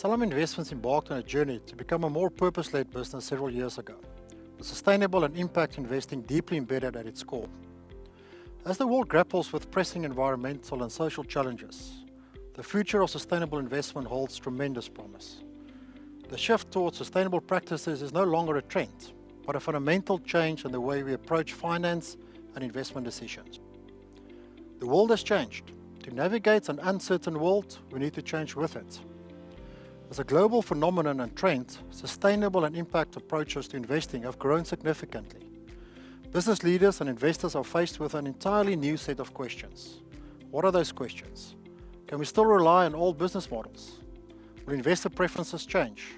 Sanlam Investments embarked on a journey to become a more purpose-led business several years ago, with sustainable and impact investing deeply embedded at its core. As the world grapples with pressing environmental and social challenges, the future of sustainable investment holds tremendous promise. The shift towards sustainable practices is no longer a trend, but a fundamental change in the way we approach finance and investment decisions. The world has changed. To navigate an uncertain world, we need to change with it. As a global phenomenon and trend, sustainable and impact approaches to investing have grown significantly. Business leaders and investors are faced with an entirely new set of questions. What are those questions? Can we still rely on old business models? Will investor preferences change?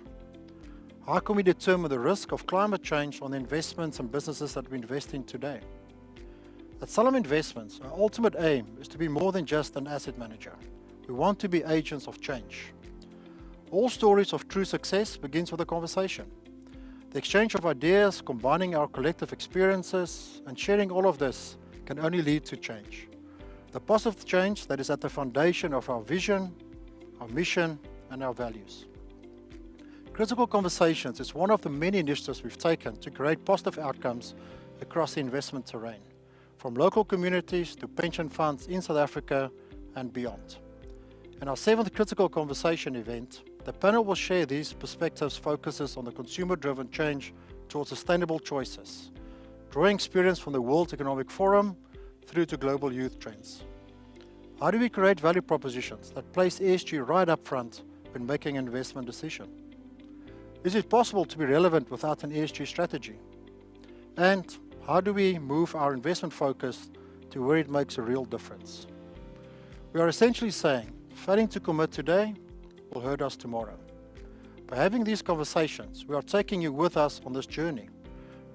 How can we determine the risk of climate change on the investments and businesses that we invest in today? At Sanlam Investments, our ultimate aim is to be more than just an asset manager. We want to be agents of change. All stories of true success begins with a conversation. The exchange of ideas, combining our collective experiences, and sharing all of this can only lead to change. The positive change that is at the foundation of our vision, our mission, and our values. Critical Conversations is one of the many initiatives we've taken to create positive outcomes across the investment terrain, from local communities to pension funds in South Africa and beyond. In our 7th Critical Conversation event, the panel will share these perspectives focuses on the consumer-driven change towards sustainable choices, drawing experience from the World Economic Forum through to global youth trends. How do we create value propositions that place ESG right up front when making an investment decision? Is it possible to be relevant without an ESG strategy? And how do we move our investment focus to where it makes a real difference? We are essentially saying, failing to commit today will hurt us tomorrow. By having these conversations, we are taking you with us on this journey.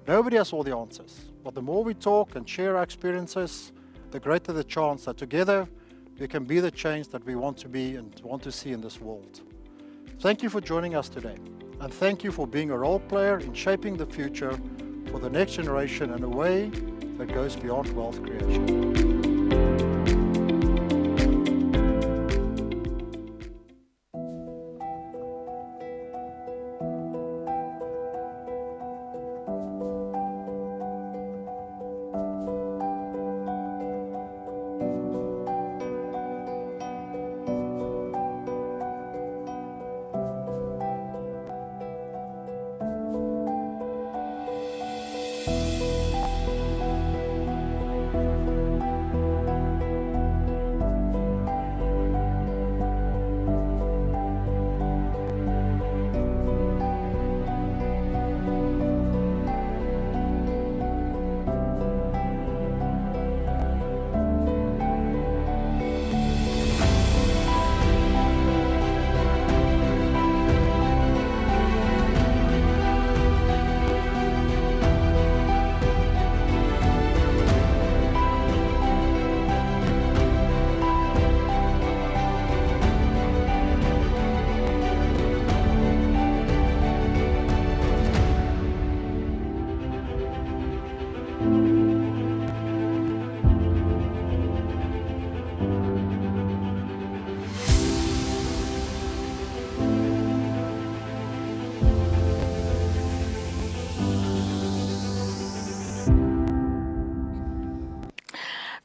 Nobody has all the answers, but the more we talk and share our experiences, the greater the chance that together we can be the change that we want to be and want to see in this world. Thank you for joining us today, and thank you for being a role player in shaping the future for the next generation in a way that goes beyond wealth creation.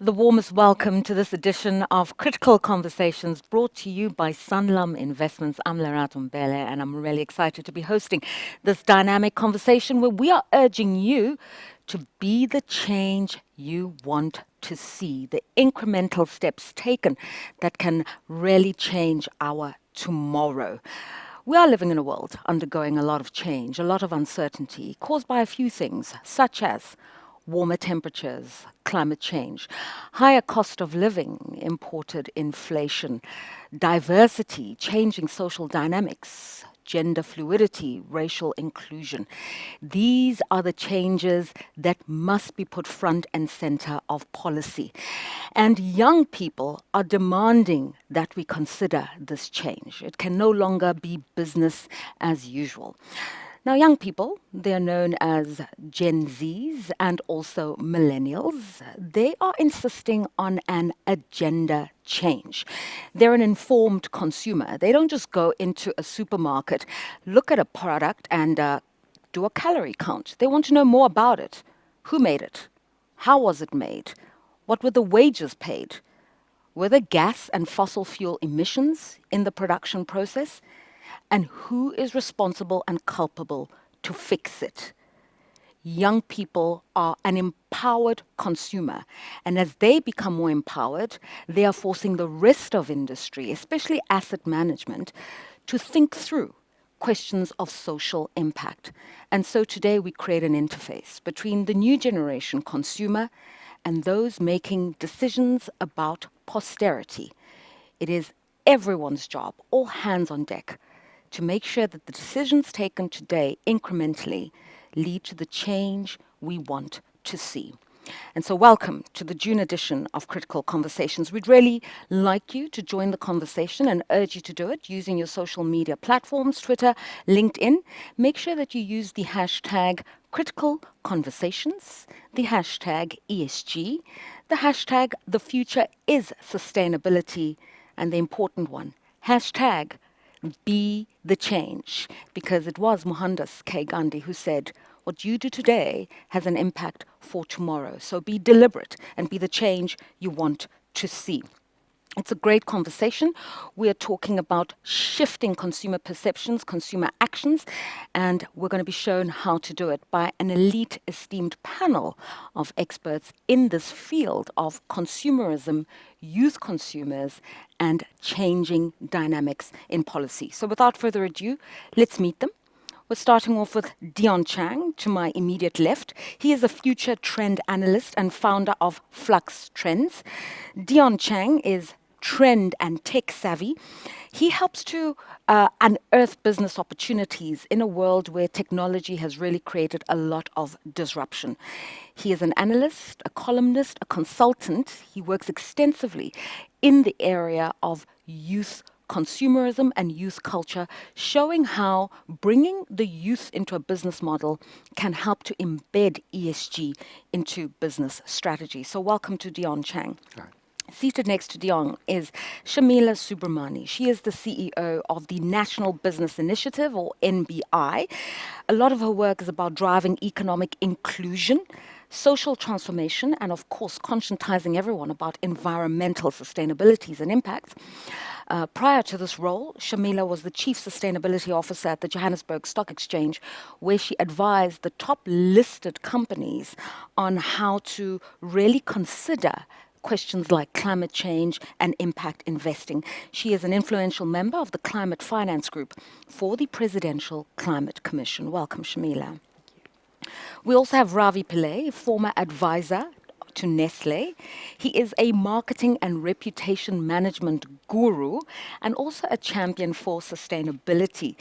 The warmest welcome to this edition of Critical Conversations brought to you by Sanlam Investments. I'm Lerato Mbele, and I'm really excited to be hosting this dynamic conversation where we are urging you to be the change you want to see, the incremental steps taken that can really change our tomorrow. We are living in a world undergoing a lot of change, a lot of uncertainty caused by a few things, such as warmer temperatures, climate change, higher cost of living, imported inflation, diversity, changing social dynamics, gender fluidity, racial inclusion. These are the changes that must be put front and center of policy. And young people are demanding that we consider this change. It can no longer be business as usual. Now, young people, they're known as Gen Zs and also millennials. They are insisting on an agenda change. They're an informed consumer. They don't just go into a supermarket, look at a product, and do a calorie count. They want to know more about it. Who made it? How was it made? What were the wages paid? Were there gas and fossil fuel emissions in the production process? And who is responsible and culpable to fix it? Young people are an empowered consumer. And as they become more empowered, they are forcing the rest of industry, especially asset management, to think through questions of social impact. And so today we create an interface between the new generation consumer and those making decisions about posterity. It is everyone's job, all hands on deck, to make sure that the decisions taken today incrementally lead to the change we want to see. And so welcome to the June edition of Critical Conversations. We'd really like you to join the conversation and urge you to do it using your social media platforms, Twitter, LinkedIn. Make sure that you use the hashtag Critical Conversations, the hashtag ESG, the hashtag The Future is Sustainability, and the important one, hashtag Be the Change, because it was Mohandas K. Gandhi who said, what you do today has an impact for tomorrow. So be deliberate and be the change you want to see. It's a great conversation. We are talking about shifting consumer perceptions, consumer actions, and we're going to be shown how to do it by an elite, esteemed panel of experts in this field of consumerism, youth consumers, and changing dynamics in policy. So without further ado, let's meet them. We're starting off with Dion Chang to my immediate left. He is a future trend analyst and founder of Flux Trends. Dion Chang is trend and tech savvy. He helps to unearth business opportunities in a world where technology has really created a lot of disruption. He is an analyst, a columnist, a consultant. He works extensively in the area of youth consumerism and youth culture, showing how bringing the youth into a business model can help to embed ESG into business strategy. So welcome to Dion Chang. Hi. Seated next to Dion is Shamila Subramani. She is the CEO of the National Business Initiative, or NBI. A lot of her work is about driving economic inclusion, social transformation, and of course, conscientizing everyone about environmental sustainabilities and impacts. Prior to this role, Shamila was the Chief Sustainability Officer at the Johannesburg Stock Exchange, where she advised the top listed companies on how to really consider questions like climate change and impact investing. She is an influential member of the Climate Finance Group for the Presidential Climate Commission. Welcome, Shamila. We also have Ravi Pillay, former advisor to Nestle. He is a marketing and reputation management guru and also a champion for sustainability.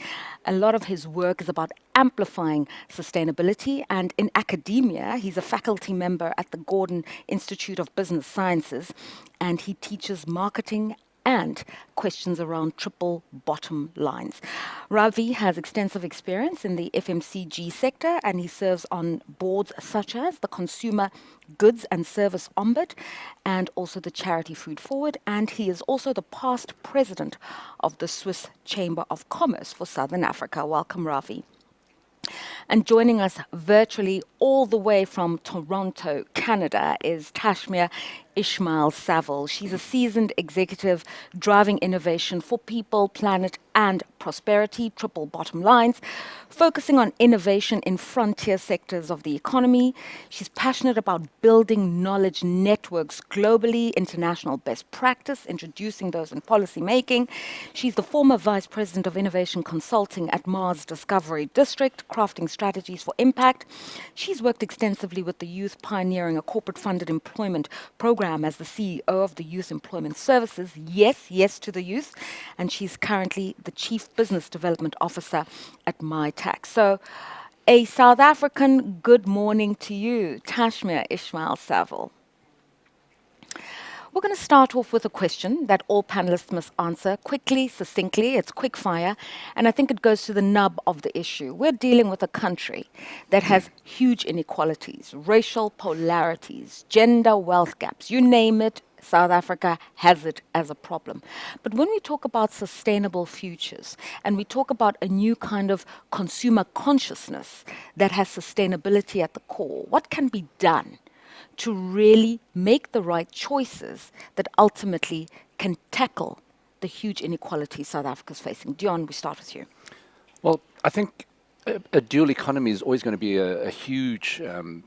A lot of his work is about amplifying sustainability, and in academia, he's a faculty member at the Gordon Institute of Business Sciences, and he teaches marketing and questions around triple bottom lines. Ravi has extensive experience in the FMCG sector, and he serves on boards such as the Consumer Goods and Service Ombud and also the charity Food Forward, and he is also the past president of the Swiss Chamber of Commerce for Southern Africa. Welcome, Ravi. And joining us virtually all the way from Toronto, Canada, is Tashmia Ismail Saville. She's a seasoned executive driving innovation for people, planet, and prosperity, triple bottom lines, focusing on innovation in frontier sectors of the economy. She's passionate about building knowledge networks globally, international best practice, introducing those in policy making. She's the former vice president of innovation consulting at Mars Discovery District, crafting strategies for impact. She's worked extensively with the youth, pioneering a corporate-funded employment program as the CEO of the Youth Employment Services, yes to the youth, and she's currently the Chief Business Development Officer at MyTax. So a South African good morning to you, Tashmia Ismail Saville. We're going to start off with a question that all panelists must answer quickly, succinctly. It's quick fire, and I think it goes to the nub of the issue. We're dealing with a country that has huge inequalities, racial polarities, gender wealth gaps, you name it, South Africa has it as a problem. But when we talk about sustainable futures and we talk about a new kind of consumer consciousness that has sustainability at the core, what can be done to really make the right choices that ultimately can tackle the huge inequality South Africa is facing? Dion, we start with you. Well, I think a dual economy is always going to be a huge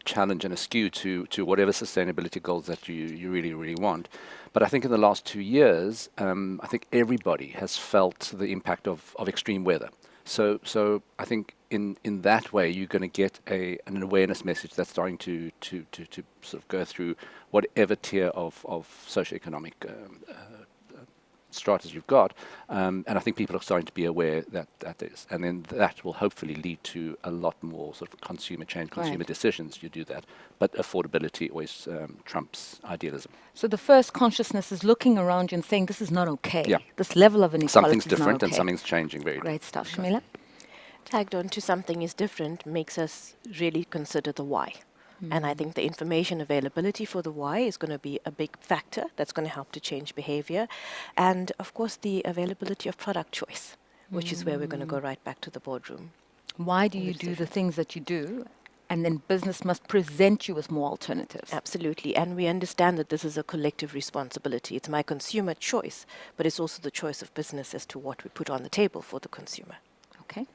challenge and a skew to whatever sustainability goals that you really, really want. But I think in the last 2 years, I think everybody has felt the impact of extreme weather. So I think in that way, you're going to get an awareness message that's starting to sort of go through whatever tier of socioeconomic stratas you've got, and I think people are starting to be aware that is, and then that will hopefully lead to a lot more sort of consumer change, consumer decisions. You do that, but affordability always trumps idealism. So the first consciousness is looking around you and saying, this is not okay. Yeah. This level of inequality Something's is not different okay. and something's changing very Great stuff. Shamila? Tagged on to something is different makes us really consider the why. And I think the information availability for the why is going to be a big factor that's going to help to change behavior. And of course, the availability of product choice, which is where we're going to go right back to the boardroom. Why do you do the things that you do? And then business must present you with more alternatives. Absolutely. And we understand that this is a collective responsibility. It's my consumer choice, but it's also the choice of business as to what we put on the table for the consumer. Okay.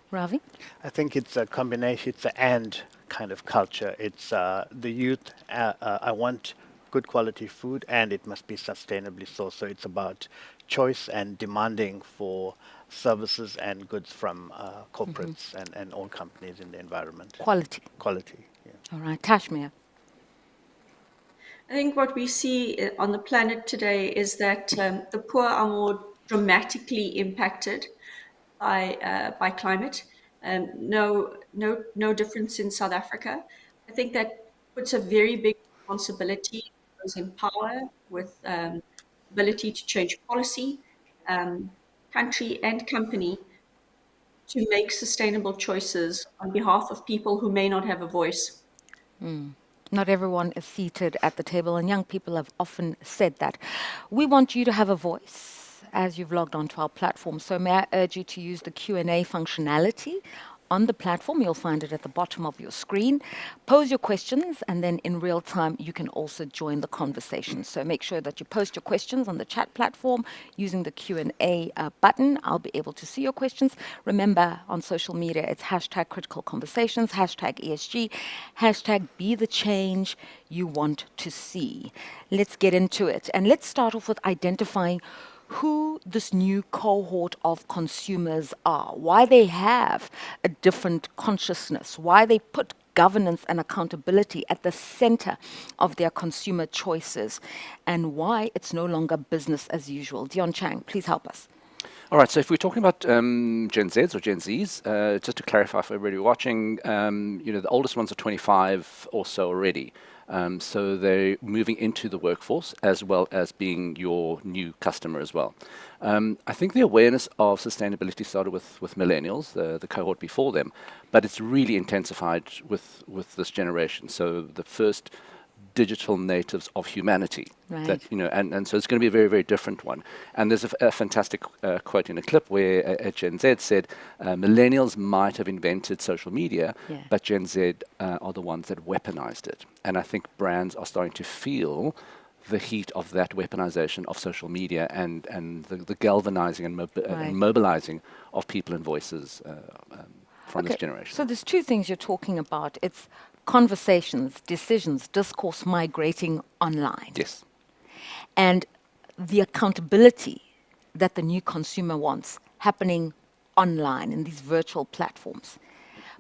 Ravi? I think it's a combination, it's an and kind of culture. It's the youth, I want good quality food and it must be sustainably sourced. So it's about choice and demanding for services and goods from corporates and all companies in the environment. Quality. Quality, yeah. All right. Tashmir? I think what we see on the planet today is that the poor are more dramatically impacted by climate. No difference in South Africa. I think that puts a very big responsibility on those in power with ability to change policy, country and company, to make sustainable choices on behalf of people who may not have a voice. Not everyone is seated at the table, and young people have often said that. We want you to have a voice as you've logged onto our platform. So may I urge you to use the Q&A functionality on the platform. You'll find it at the bottom of your screen. Pose your questions, and then in real time, you can also join the conversation. So make sure that you post your questions on the chat platform using the Q&A button. I'll be able to see your questions. Remember, on social media, it's hashtag critical conversations, hashtag ESG, hashtag be the change you want to see. Let's get into it. And let's start off with identifying who this new cohort of consumers are, why they have a different consciousness, why they put governance and accountability at the center of their consumer choices, and why it's no longer business as usual. Dion Chang, please help us. All right, so if we're talking about Gen Zs or Gen Zs, just to clarify for everybody watching, the oldest ones are 25 or so already. So they're moving into the workforce as well as being your new customer as well. I think the awareness of sustainability started with millennials, the cohort before them, but it's really intensified with this generation. So the first digital natives of humanity. Right. That, and so it's going to be a very, very different one. And there's a fantastic quote in a clip where a Gen Z said, millennials might have invented social media, but Gen Z are the ones that weaponized it. And I think brands are starting to feel the heat of that weaponization of social media and the galvanizing and mobilizing of people and voices from this generation. So there's two things you're talking about. It's conversations, decisions, discourse migrating online. Yes. And the accountability that the new consumer wants happening online in these virtual platforms.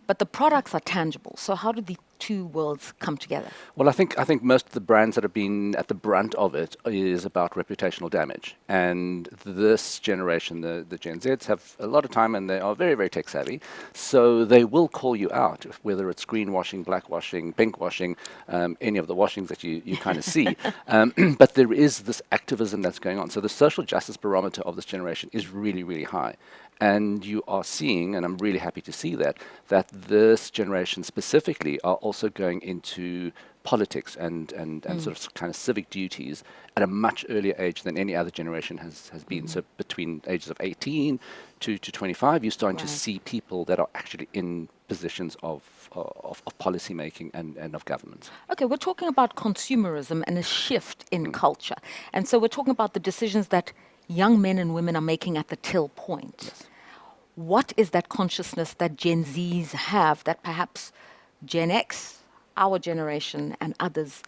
But the products are tangible. So how do the two worlds come together? Well, I think most of the brands that have been at the brunt of it is about reputational damage. And this generation, the Gen Zs, have a lot of time and they are very, very tech savvy. So they will call you out, whether it's greenwashing, blackwashing, pinkwashing, any of the washings that you kind of see. But there is this activism that's going on. So the social justice barometer of this generation is really, really high. And you are seeing, and I'm really happy to see that this generation specifically are also going into politics and sort of kind of civic duties at a much earlier age than any other generation has been. So between ages of 18 to 25, you're starting to see people that are actually in positions of policy making and of government. Okay, we're talking about consumerism and a shift in culture. And so we're talking about the decisions that young men and women are making at the till point. Yes. What is that consciousness that Gen Zs have that perhaps Gen X, our generation, and others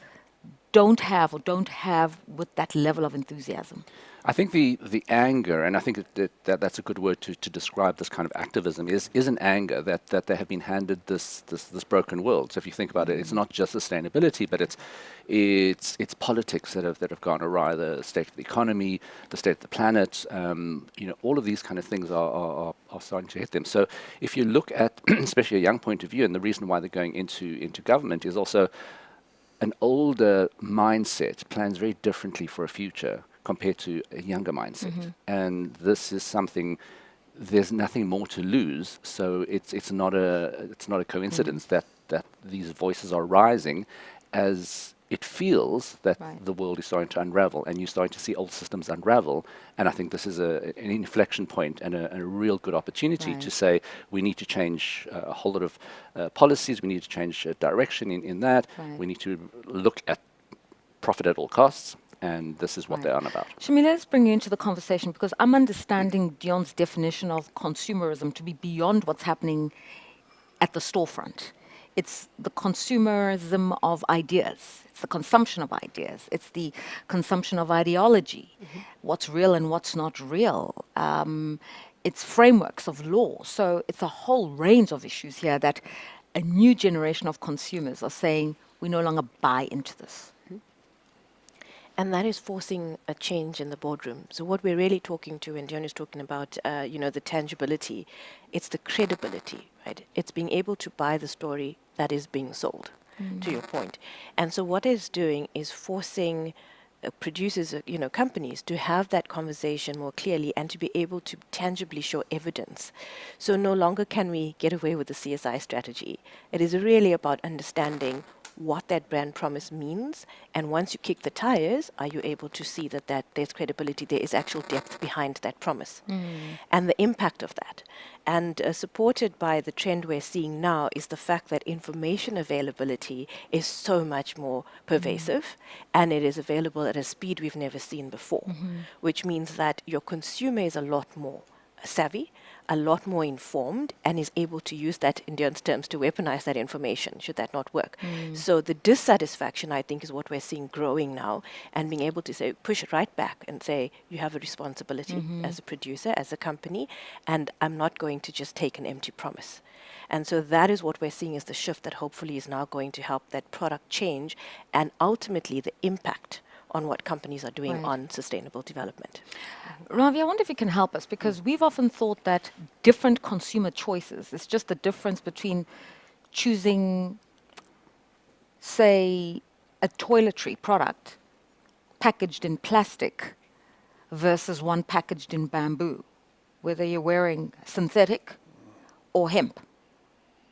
don't have with that level of enthusiasm? I think the anger, and I think that's a good word to describe this kind of activism, is an anger that they have been handed this broken world. So if you think about it, it's not just sustainability, but it's politics that have gone awry. The state of the economy, the state of the planet, all of these kind of things are starting to hit them. So if you look at, especially a young point of view, and the reason why they're going into government is also an older mindset plans very differently for a future compared to a younger mindset. And this is something, there's nothing more to lose. So it's not a coincidence that these voices are rising as it feels that the world is starting to unravel, and you're starting to see old systems unravel. And I think this is an inflection point and a real good opportunity to say we need to change a whole lot of policies, we need to change direction in that, we need to look at profit at all costs. And this is what they're on about. Shami, let's bring you into the conversation, because I'm understanding Dion's definition of consumerism to be beyond what's happening at the storefront. It's the consumerism of ideas. It's the consumption of ideas. It's the consumption of ideology. What's real and what's not real. It's frameworks of law. So it's a whole range of issues here that a new generation of consumers are saying, we no longer buy into this. And that is forcing a change in the boardroom. So what we're really talking to, and Dion is talking about, the tangibility, it's the credibility, right? It's being able to buy the story that is being sold, to your point. And so what it's doing is forcing producers, companies to have that conversation more clearly and to be able to tangibly show evidence. So no longer can we get away with the CSI strategy. It is really about understanding what that brand promise means, and once you kick the tires, are you able to see that there's credibility, there is actual depth behind that promise, and the impact of that. And supported by the trend we're seeing now is the fact that information availability is so much more pervasive, and it is available at a speed we've never seen before, which means that your consumer is a lot more savvy, a lot more informed, and is able to use that, in Dion's terms, to weaponize that information, should that not work. So the dissatisfaction, I think, is what we're seeing growing now, and being able to say, push it right back and say, you have a responsibility as a producer, as a company, and I'm not going to just take an empty promise. And so that is what we're seeing is the shift that hopefully is now going to help that product change, and ultimately the impact on what companies are doing on sustainable development. Ravi, I wonder if you can help us, because we've often thought that different consumer choices is just the difference between choosing, say, a toiletry product packaged in plastic versus one packaged in bamboo, whether you're wearing synthetic or hemp.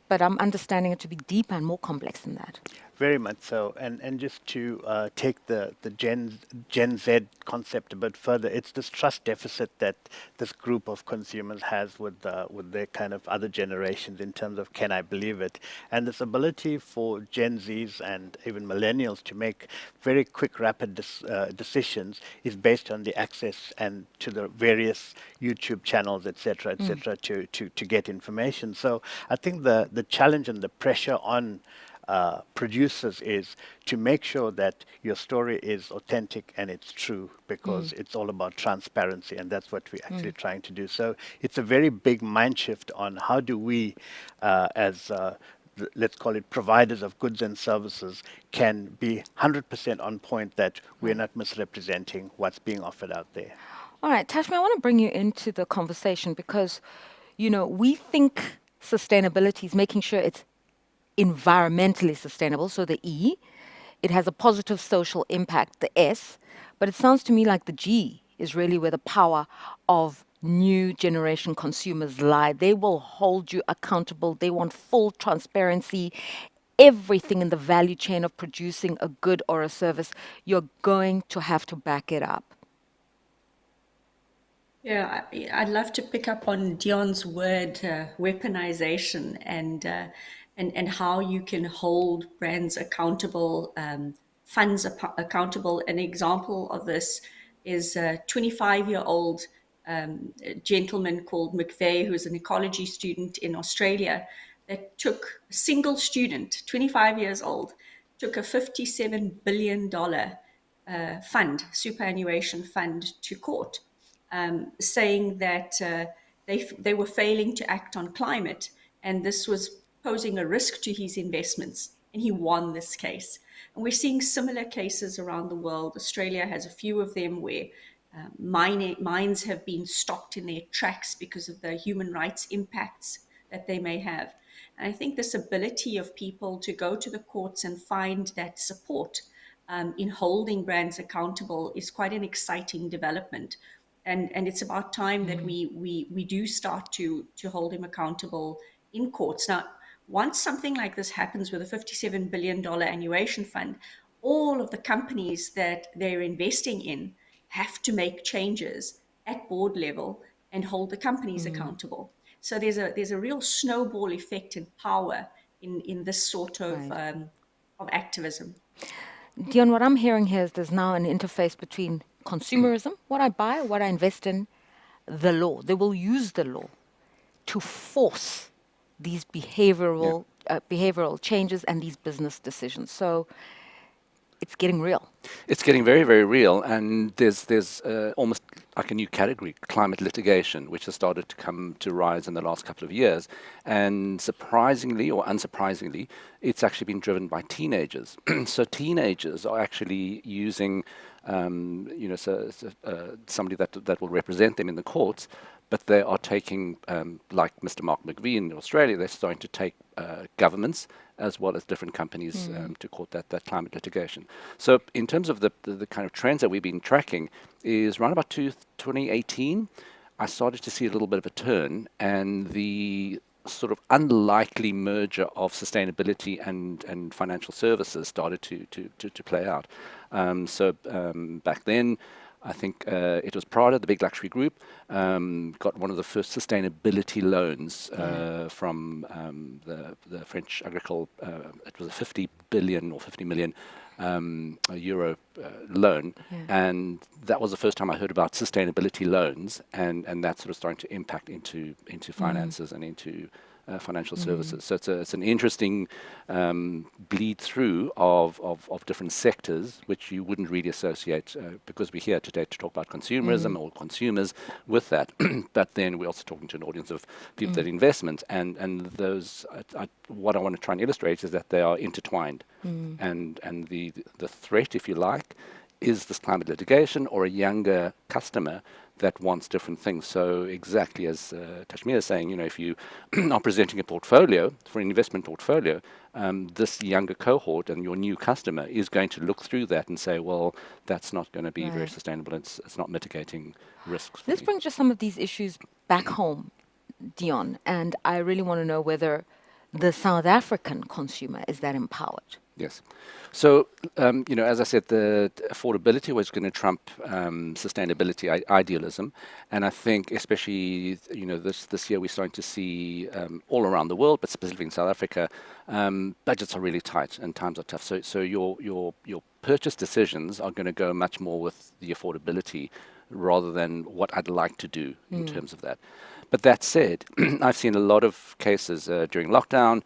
But I'm understanding it to be deeper and more complex than that. Very much so, and just to take the Gen Z concept a bit further, it's this trust deficit that this group of consumers has with their kind of other generations in terms of, can I believe it? And this ability for Gen Zs and even millennials to make very quick, rapid decisions is based on the access and to the various YouTube channels, etc., to get information. So I think the challenge and the pressure on producers is to make sure that your story is authentic and it's true, because it's all about transparency, and that's what we're actually trying to do. So it's a very big mind shift on how do we, as let's call it providers of goods and services, can be 100% on point that we're not misrepresenting what's being offered out there. All right, Tashmi, I want to bring you into the conversation because, we think sustainability is making sure it's environmentally sustainable, so the E. It has a positive social impact, the S. But it sounds to me like the G is really where the power of new generation consumers lie. They will hold you accountable. They want full transparency. Everything in the value chain of producing a good or a service, you're going to have to back it up. Yeah, I'd love to pick up on Dion's word, weaponization, and how you can hold brands accountable, funds accountable. An example of this is a 25-year-old gentleman called McVeigh, who's an ecology student in Australia, that took a single student, 25 years old, took a $57 billion fund, superannuation fund, to court, saying that they were failing to act on climate, and this was posing a risk to his investments. And he won this case. And we're seeing similar cases around the world. Australia has a few of them where mines have been stopped in their tracks because of the human rights impacts that they may have. And I think this ability of people to go to the courts and find that support in holding brands accountable is quite an exciting development. And it's about time that we do start to hold him accountable in courts. Now, once something like this happens with a $57 billion annuation fund, all of the companies that they're investing in have to make changes at board level and hold the companies accountable. So there's a real snowball effect and power in this sort of activism. Dion, what I'm hearing here is there's now an interface between consumerism, what I buy, what I invest in, the law. They will use the law to force these behavioral changes and these business decisions. So it's getting real. It's getting very, very real, and there's almost like a new category, climate litigation, which has started to come to rise in the last couple of years. And surprisingly or unsurprisingly, it's actually been driven by teenagers. So teenagers are actually using, somebody that will represent them in the courts, but they are taking, like Mr. Mark McVie in Australia, they're starting to take governments as well as different companies to court that climate litigation. So in terms of the kind of trends that we've been tracking is around about 2018, I started to see a little bit of a turn, and the sort of unlikely merger of sustainability and financial services started to play out. Back then, I think it was Prada, the big luxury group, got one of the first sustainability loans from the French Agricole. It was a 50 billion or 50 million euro loan, and that was the first time I heard about sustainability loans, and that's sort of starting to impact into finances and into financial services. So it's an interesting bleed through of different sectors, which you wouldn't really associate because we're here today to talk about consumerism or consumers with that. But then we're also talking to an audience of people that investment, and those. What I want to try and illustrate is that they are intertwined, and the threat, if you like, is this climate litigation or a younger customer that wants different things. So exactly as Tashmia is saying, if you are presenting a portfolio for an investment portfolio, this younger cohort and your new customer is going to look through that and say, well, that's not going to be very sustainable. It's not mitigating risks. Let's bring just some of these issues back home, Dion. And I really want to know whether the South African consumer is that empowered. Yes. So, as I said, the affordability was going to trump sustainability idealism. And I think especially, this year we're starting to see all around the world, but specifically in South Africa, budgets are really tight and times are tough. So your purchase decisions are going to go much more with the affordability rather than what I'd like to do in terms of that. But that said, I've seen a lot of cases during lockdown.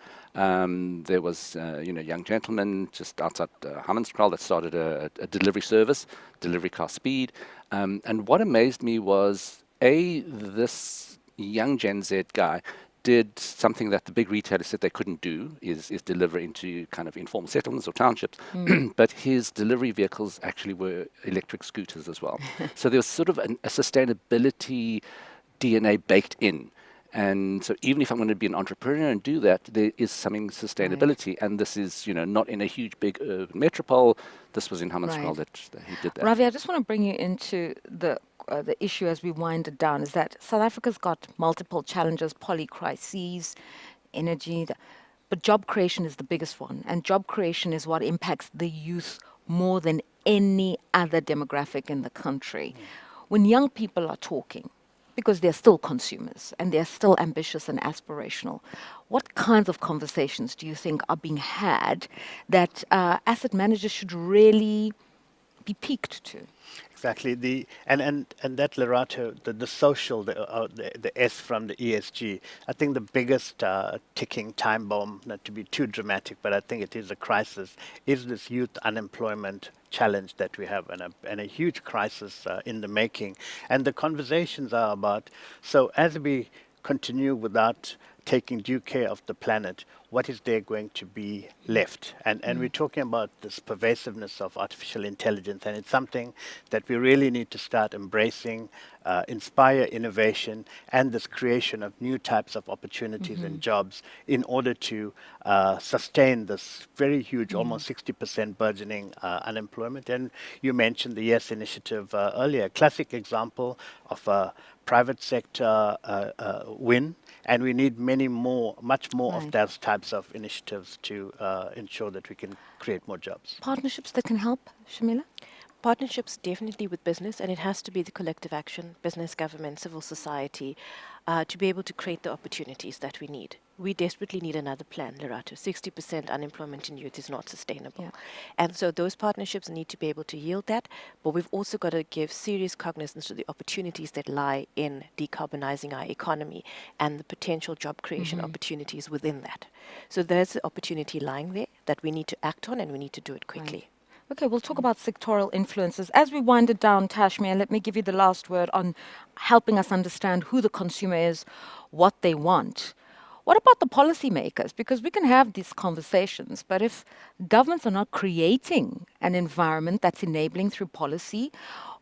There was, a young gentleman just outside Hammanskraal that started a delivery service, delivery car speed. And what amazed me was, this young Gen Z guy did something that the big retailers said they couldn't do, is deliver into kind of informal settlements or townships. But his delivery vehicles actually were electric scooters as well. So there was sort of a sustainability DNA baked in. And so even if I'm going to be an entrepreneur and do that, there is something sustainability. Right. And this is, not in a huge, big urban metropole. This was in Hammanskraal that he did that. Ravi, I just want to bring you into the the issue as we wind it down is that South Africa's got multiple challenges, polycrises, energy, but job creation is the biggest one. And job creation is what impacts the youth more than any other demographic in the country. When young people are talking, because they're still consumers and they're still ambitious and aspirational, what kinds of conversations do you think are being had that asset managers should really be peaked to? Exactly. And that Lerato, the social, the S from the ESG. I think the biggest ticking time bomb, not to be too dramatic, but I think it is a crisis, is this youth unemployment challenge that we have, and a huge crisis in the making. And the conversations are about, so as we continue without taking due care of the planet, what is there going to be left? And we're talking about this pervasiveness of artificial intelligence, and it's something that we really need to start embracing, inspire innovation, and this creation of new types of opportunities and jobs in order to sustain this very huge, almost 60% burgeoning unemployment. And you mentioned the YES initiative earlier, classic example of a private sector win, and we need much more of those types of initiatives to ensure that we can create more jobs. Partnerships that can help, Shamila? Partnerships definitely with business, and it has to be the collective action, business, government, civil society, to be able to create the opportunities that we need. We desperately need another plan, Lerato. 60% unemployment in youth is not sustainable. Yeah. And so those partnerships need to be able to yield that, but we've also got to give serious cognizance to the opportunities that lie in decarbonizing our economy and the potential job creation opportunities within that. So there's the opportunity lying there that we need to act on, and we need to do it quickly. Okay, we'll talk about sectoral influences. As we wind it down, Tashmia, let me give you the last word on helping us understand who the consumer is, what they want. What about the policymakers? Because we can have these conversations, but if governments are not creating an environment that's enabling through policy,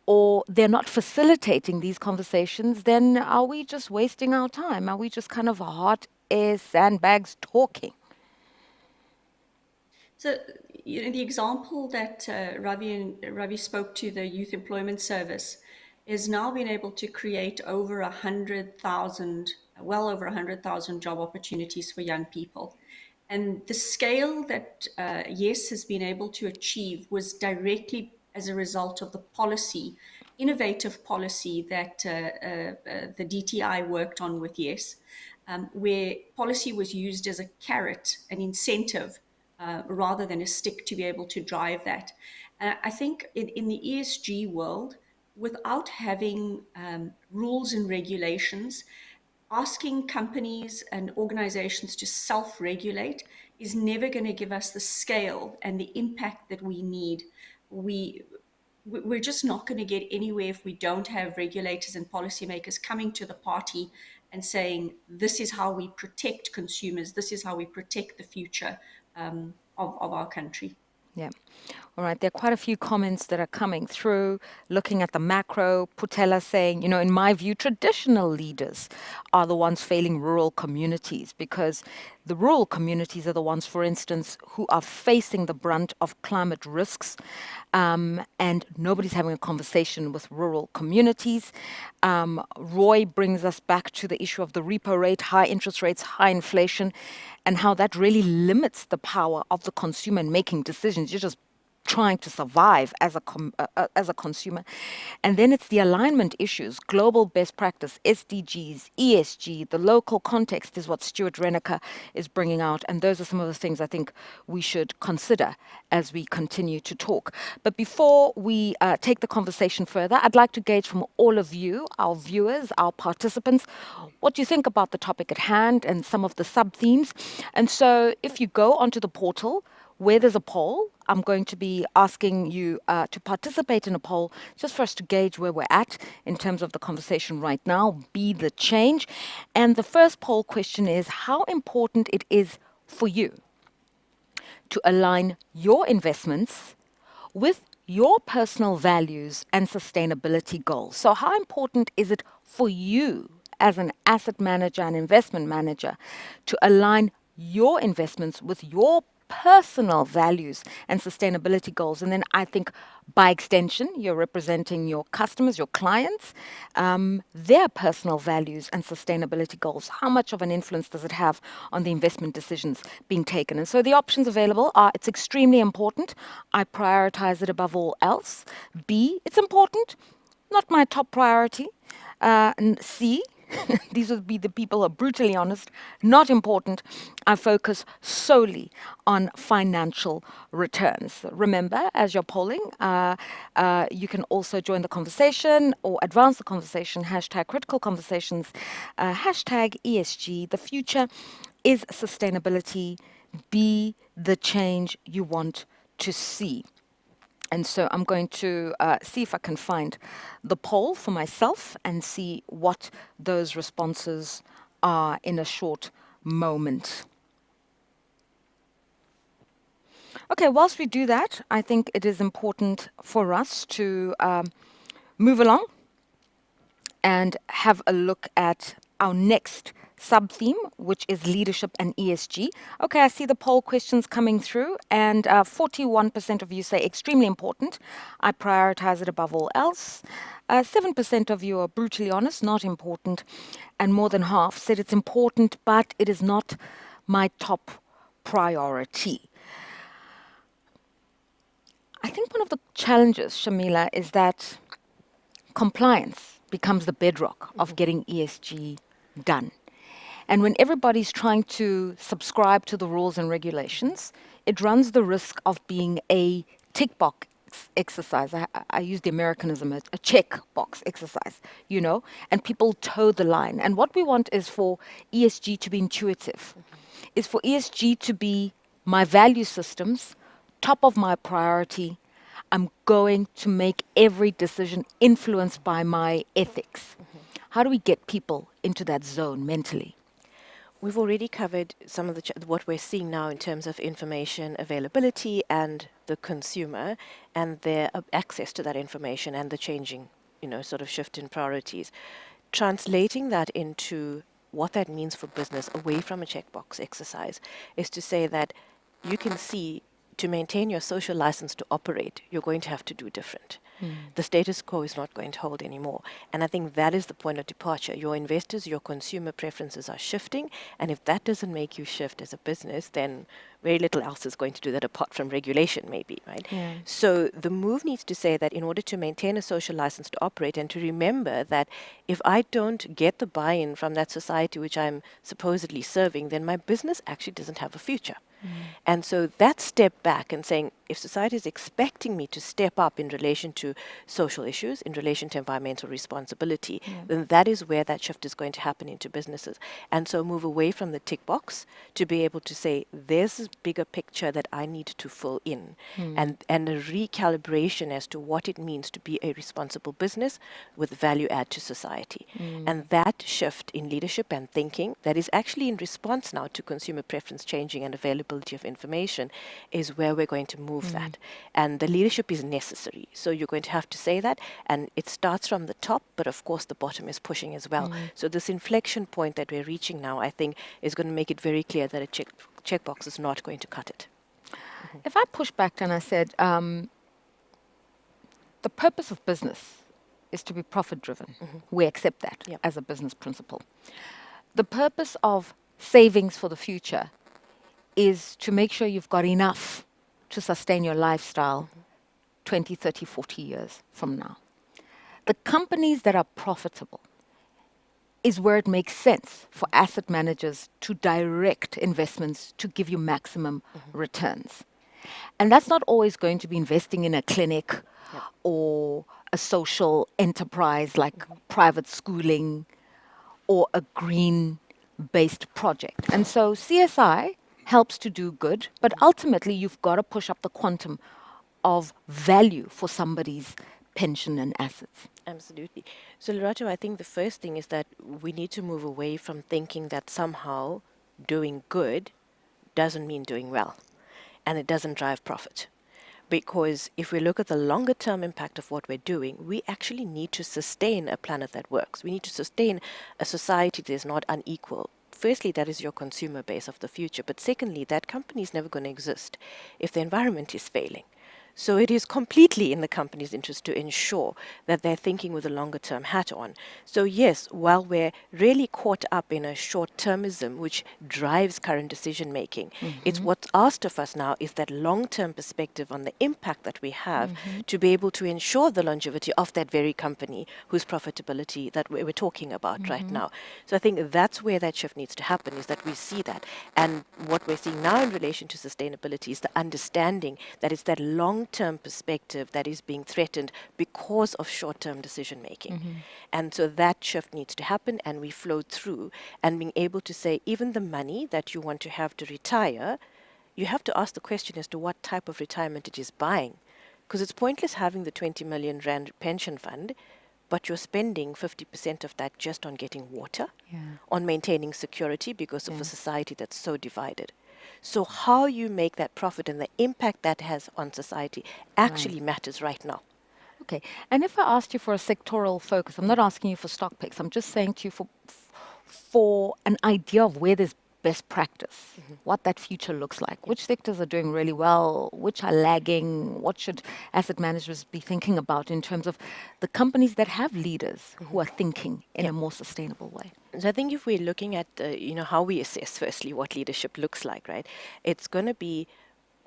or they're not facilitating these conversations, then are we just wasting our time? Are we just kind of hot air sandbags talking? So, the example that Ravi spoke to, the Youth Employment Service, is now being able to create over 100,000, well over 100,000 job opportunities for young people. And the scale that YES has been able to achieve was directly as a result of the policy, innovative policy that the DTI worked on with YES, where policy was used as a carrot, an incentive, rather than a stick to be able to drive that. I think in the ESG world, without having rules and regulations, asking companies and organizations to self-regulate is never going to give us the scale and the impact that we need. We're just not going to get anywhere if we don't have regulators and policymakers coming to the party and saying, this is how we protect consumers, this is how we protect the future of our country. Yeah. All right. There are quite a few comments that are coming through, looking at the macro. Putela saying, in my view, traditional leaders are the ones failing rural communities, because the rural communities are the ones, for instance, who are facing the brunt of climate risks, and nobody's having a conversation with rural communities. Roy brings us back to the issue of the repo rate, high interest rates, high inflation, and how that really limits the power of the consumer in making decisions. You're just trying to survive as a consumer. And then it's the alignment issues, global best practice, SDGs, ESG, the local context is what Stuart Renneker is bringing out. And those are some of the things I think we should consider as we continue to talk. But before we take the conversation further, I'd like to gauge from all of you, our viewers, our participants, what you think about the topic at hand and some of the sub-themes. And so if you go onto the portal, where there's a poll, I'm going to be asking you to participate in a poll just for us to gauge where we're at in terms of the conversation right now, be the change. And the first poll question is how important it is for you to align your investments with your personal values and sustainability goals. So how important is it for you as an asset manager and investment manager to align your investments with your personal values and sustainability goals. And then I think by extension, you're representing your customers, your clients, their personal values and sustainability goals. How much of an influence does it have on the investment decisions being taken? And so the options available are: it's extremely important, I prioritize it above all else. B, it's important, not my top priority. And C, these would be the people who are brutally honest, not important, I focus solely on financial returns. Remember, as you're polling, you can also join the conversation or advance the conversation, hashtag critical conversations, hashtag ESG. The future is sustainability. Be the change you want to see. And so I'm going to see if I can find the poll for myself and see what those responses are in a short moment. Okay, whilst we do that, I think it is important for us to move along and have a look at our next sub-theme, which is leadership and ESG. Okay, I see the poll questions coming through, and 41% of you say extremely important. I prioritize it above all else. 7% of you are brutally honest, not important, and more than half said it's important, but it is not my top priority. I think one of the challenges, Shamila, is that compliance becomes the bedrock of getting ESG done. And when everybody's trying to subscribe to the rules and regulations, it runs the risk of being a tick box exercise. I use the Americanism, a check box exercise, you know, and people toe the line. And what we want is for ESG to be intuitive, is for ESG to be my value systems, top of my priority. I'm going to make every decision influenced by my ethics. How do we get people into that zone mentally? We've already covered some of what we're seeing now in terms of information availability and the consumer and their access to that information and the changing, sort of shift in priorities. Translating that into what that means for business away from a checkbox exercise is to say that you can see, to maintain your social license to operate, you're going to have to do different. The status quo is not going to hold anymore. And I think that is the point of departure. Your investors, your consumer preferences are shifting. And if that doesn't make you shift as a business, then very little else is going to do that apart from regulation, maybe, right? Yeah. So the move needs to say that in order to maintain a social license to operate and to remember that if I don't get the buy-in from that society which I'm supposedly serving, then my business actually doesn't have a future. And so that step back and saying, if society is expecting me to step up in relation to social issues, in relation to environmental responsibility, then that is where that shift is going to happen into businesses. And so move away from the tick box to be able to say, there's this bigger picture that I need to fill in, and a recalibration as to what it means to be a responsible business with value add to society. And that shift in leadership and thinking that is actually in response now to consumer preference changing and availability of information is where we're going to move that. And the leadership is necessary. So you're going to have to say that, and it starts from the top, but of course the bottom is pushing as well. So this inflection point that we're reaching now, I think, is going to make it very clear that a checkbox is not going to cut it. If I push back and I said, the purpose of business is to be profit driven. We accept that as a business principle. The purpose of savings for the future is to make sure you've got enough to sustain your lifestyle 20, 30, 40 years from now. The companies that are profitable is where it makes sense for asset managers to direct investments to give you maximum returns. And that's not always going to be investing in a clinic or a social enterprise like private schooling or a green-based project. And so CSI helps to do good, but ultimately you've got to push up the quantum of value for somebody's pension and assets. Absolutely. So Lerato, I think the first thing is that we need to move away from thinking that somehow doing good doesn't mean doing well, and it doesn't drive profit. Because if we look at the longer term impact of what we're doing, we actually need to sustain a planet that works. We need to sustain a society that is not unequal, firstly, that is your consumer base of the future. But secondly, that company is never going to exist if the environment is failing. So it is completely in the company's interest to ensure that they're thinking with a longer term hat on. So yes, while we're really caught up in a short-termism which drives current decision making, it's what's asked of us now is that long-term perspective on the impact that we have to be able to ensure the longevity of that very company whose profitability that we're talking about right now. So I think that's where that shift needs to happen, is that we see that. And what we're seeing now in relation to sustainability is the understanding that it's that long-term perspective that is being threatened because of short-term decision making. And so that shift needs to happen, and we flow through and being able to say, even the money that you want to have to retire, you have to ask the question as to what type of retirement it is buying. Because it's pointless having the 20 million rand pension fund, but you're spending 50% of that just on getting water, on maintaining security because of a society that's so divided. So how you make that profit and the impact that has on society actually matters right now. Okay. And if I asked you for a sectoral focus, I'm not asking you for stock picks. I'm just saying to you for an idea of where there's best practice, what that future looks like, which sectors are doing really well, which are lagging, what should asset managers be thinking about in terms of the companies that have leaders who are thinking in a more sustainable way. So I think if we're looking at, how we assess firstly what leadership looks like, right? It's going to be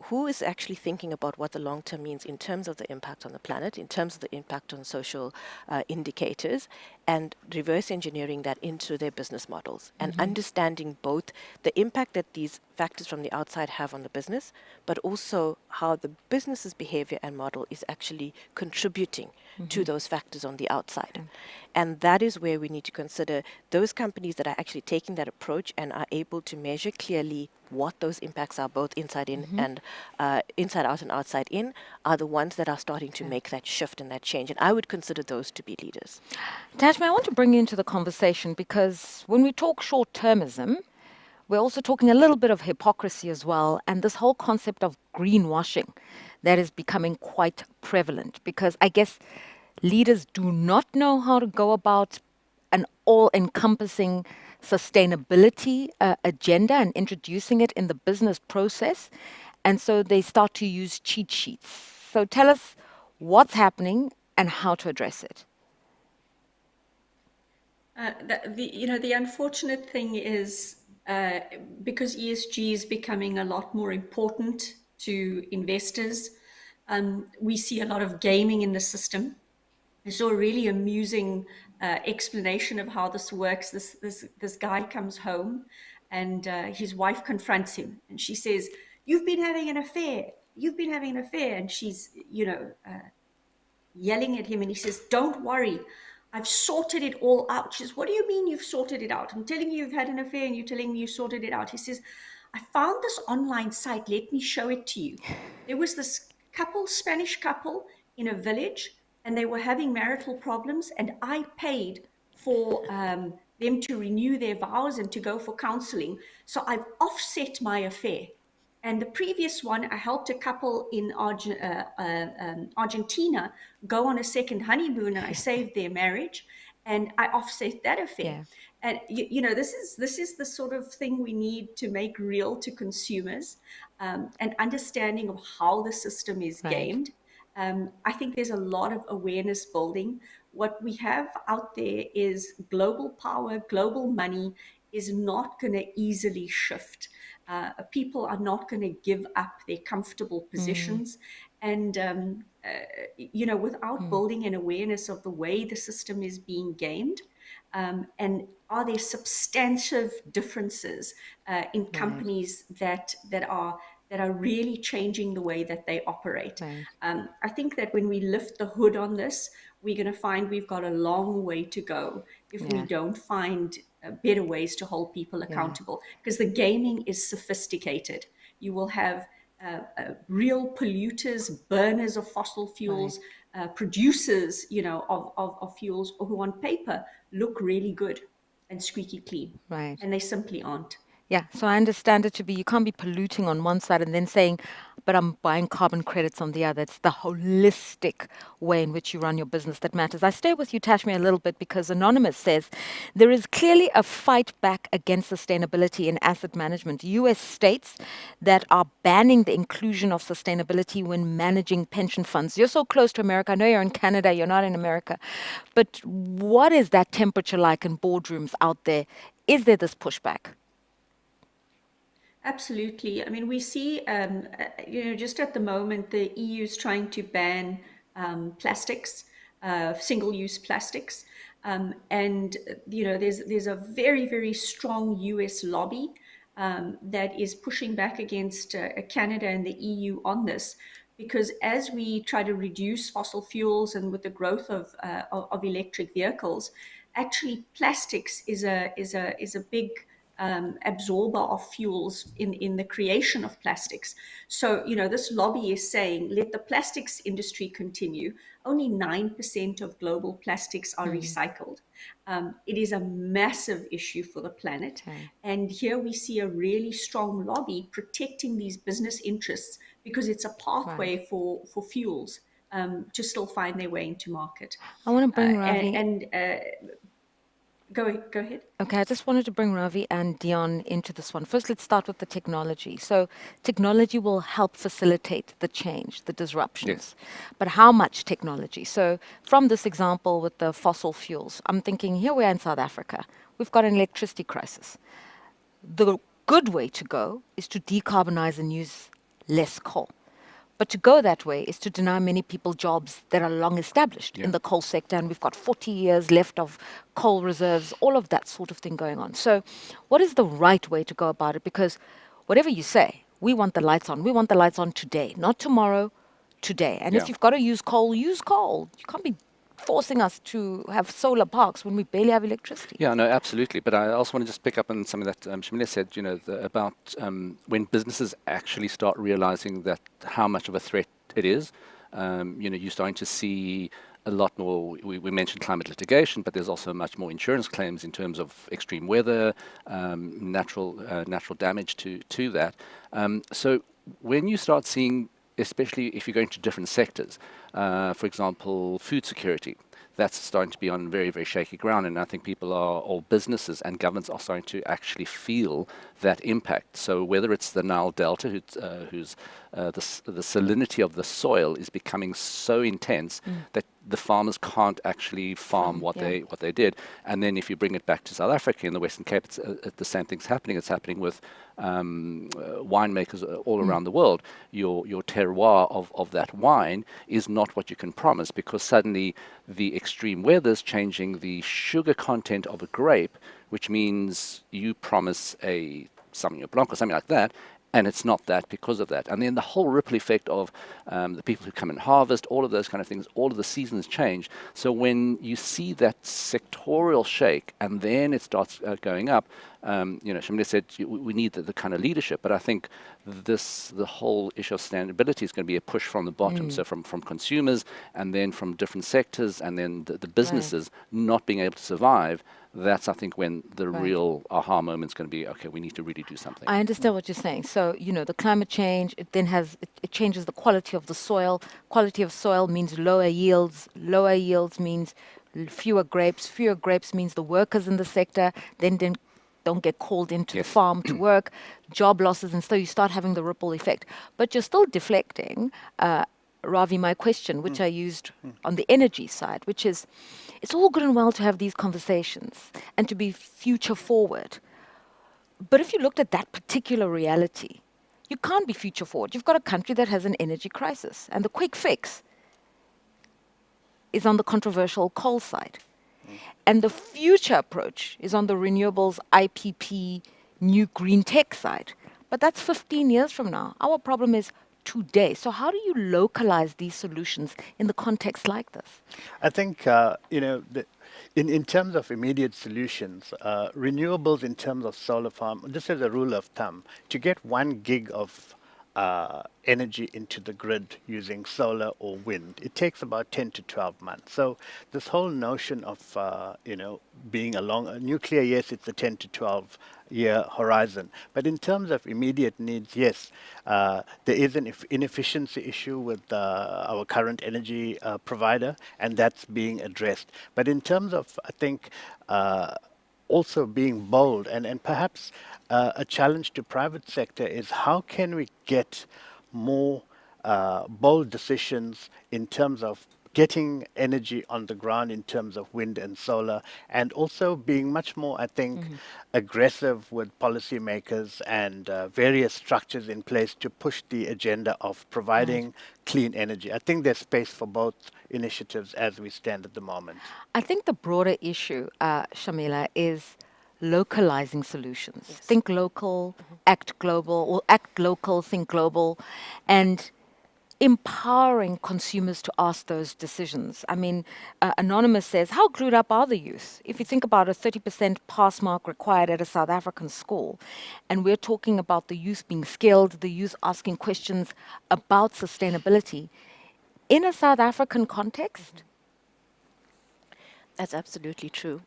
who is actually thinking about what the long term means in terms of the impact on the planet, in terms of the impact on social indicators, and reverse engineering that into their business models and understanding both the impact that these factors from the outside have on the business, but also how the business's behavior and model is actually contributing to those factors on the outside. And that is where we need to consider those companies that are actually taking that approach and are able to measure clearly what those impacts are, both inside in and inside out and outside in, are the ones that are starting to make that shift and that change. And I would consider those to be leaders. Tashmi, I want to bring you into the conversation because when we talk short-termism, we're also talking a little bit of hypocrisy as well, and this whole concept of greenwashing that is becoming quite prevalent, because I guess leaders do not know how to go about an all-encompassing sustainability agenda and introducing it in the business process, and so they start to use cheat sheets. So tell us what's happening and how to address it. The unfortunate thing is because ESG is becoming a lot more important to investors, we see a lot of gaming in the system. I saw a really amusing explanation of how this works. This guy comes home and his wife confronts him and she says, "You've been having an affair. You've been having an affair." And she's, yelling at him, and he says, "Don't worry, I've sorted it all out." She says, "What do you mean you've sorted it out? I'm telling you you've had an affair and you're telling me you sorted it out." He says, "I found this online site. Let me show it to you." There was this Spanish couple in a village, and they were having marital problems, and I paid for them to renew their vows and to go for counseling. So I've offset my affair. And the previous one, I helped a couple in Argentina go on a second honeymoon, and I saved their marriage, and I offset that affair. And this is the sort of thing we need to make real to consumers, and understanding of how the system is gamed. I think there's a lot of awareness building. What we have out there is global power, global money is not going to easily shift. People are not going to give up their comfortable positions. And, without building an awareness of the way the system is being gamed, and are there substantive differences in companies that are really changing the way that they operate. I think that when we lift the hood on this, we're going to find we've got a long way to go if we don't find better ways to hold people accountable, because the gaming is sophisticated. You will have real polluters, burners of fossil fuels, producers, of fuels who on paper look really good and squeaky clean, and they simply aren't. Yeah, so I understand it to be you can't be polluting on one side and then saying, but I'm buying carbon credits on the other. It's the holistic way in which you run your business that matters. I stay with you, Tashmi, a little bit because Anonymous says there is clearly a fight back against sustainability in asset management. US states that are banning the inclusion of sustainability when managing pension funds. You're so close to America. I know you're in Canada, you're not in America. But what is that temperature like in boardrooms out there? Is there this pushback? Absolutely. I mean, we see, just at the moment, the EU is trying to ban plastics, single-use plastics, there's a very, very strong US lobby that is pushing back against Canada and the EU on this, because as we try to reduce fossil fuels and with the growth of electric vehicles, actually plastics is a big absorber of fuels in the creation of plastics. So, this lobby is saying, let the plastics industry continue. Only 9% of global plastics are recycled. It is a massive issue for the planet. Okay. And here we see a really strong lobby protecting these business interests because it's a pathway for fuels to still find their way into market. I want to bring Ravi. Go ahead. Okay, I just wanted to bring Ravi and Dion into this one. First, let's start with the technology. So technology will help facilitate the change, the disruptions. Yes. But how much technology? So from this example with the fossil fuels, I'm thinking here we are in South Africa. We've got an electricity crisis. The good way to go is to decarbonize and use less coal. But to go that way is to deny many people jobs that are long established in the coal sector. And we've got 40 years left of coal reserves, all of that sort of thing going on. So what is the right way to go about it? Because whatever you say, we want the lights on. We want the lights on today, not tomorrow, today. And if you've got to use coal, use coal. You can't be forcing us to have solar parks when we barely have electricity. Yeah, no, absolutely. But I also want to just pick up on something that Shamila said, about when businesses actually start realizing that how much of a threat it is. You're starting to see a lot more. We mentioned climate litigation, but there's also much more insurance claims in terms of extreme weather, natural damage to that. So when you start seeing, especially if you're going to different sectors, for example, food security, that's starting to be on very, very shaky ground. And I think people or businesses and governments are starting to actually feel that impact. So whether it's the Nile Delta, whose the salinity of the soil is becoming so intense that the farmers can't actually farm what they did. And then if you bring it back to South Africa in the Western Cape, it's the same thing's happening. It's happening with winemakers all around the world. Your terroir of that wine is not what you can promise, because suddenly the extreme weather's changing the sugar content of a grape, which means you promise a Sauvignon Blanc or something like that, and it's not that because of that. And then the whole ripple effect of the people who come and harvest, all of those kind of things, all of the seasons change. So when you see that sectorial shake and then it starts going up, Shamila said we need the kind of leadership, but I think the whole issue of sustainability is going to be a push from the bottom. So from consumers and then from different sectors and then the businesses not being able to survive. That's, I think, when the real aha moment is going to be, okay, we need to really do something. I understand what you're saying. So, the climate change, it then it changes the quality of the soil. Quality of soil means lower yields. Lower yields means fewer grapes. Fewer grapes means the workers in the sector then don't get called into the farm to work. Job losses, and so you start having the ripple effect. But you're still deflecting, Ravi, my question, which I used on the energy side, which is, it's all good and well to have these conversations and to be future forward. But if you looked at that particular reality, you can't be future forward. You've got a country that has an energy crisis, and the quick fix is on the controversial coal side. And the future approach is on the renewables, IPP, new green tech side. But that's 15 years from now. Our problem is today. So how do you localize these solutions in the context like this? I think, in terms of immediate solutions, renewables in terms of solar farm, just as a rule of thumb, to get 1 gig of energy into the grid using solar or wind. It takes about 10 to 12 months. So this whole notion of, being along nuclear, yes, it's a 10 to 12 year horizon. But in terms of immediate needs, yes, there is an inefficiency issue with our current energy provider, and that's being addressed. But in terms of, I think, also being bold and perhaps a challenge to private sector is how can we get more bold decisions in terms of getting energy on the ground in terms of wind and solar, and also being much more, I think, aggressive with policymakers and various structures in place to push the agenda of providing clean energy. I think there's space for both initiatives as we stand at the moment. I think the broader issue, Shamila, is localizing solutions. Yes. Think local, act global, or act local, think global, and empowering consumers to ask those decisions. I mean, Anonymous says, how glued up are the youth? If you think about a 30% pass mark required at a South African school, and we're talking about the youth being skilled, the youth asking questions about sustainability, in a South African context, That's absolutely true.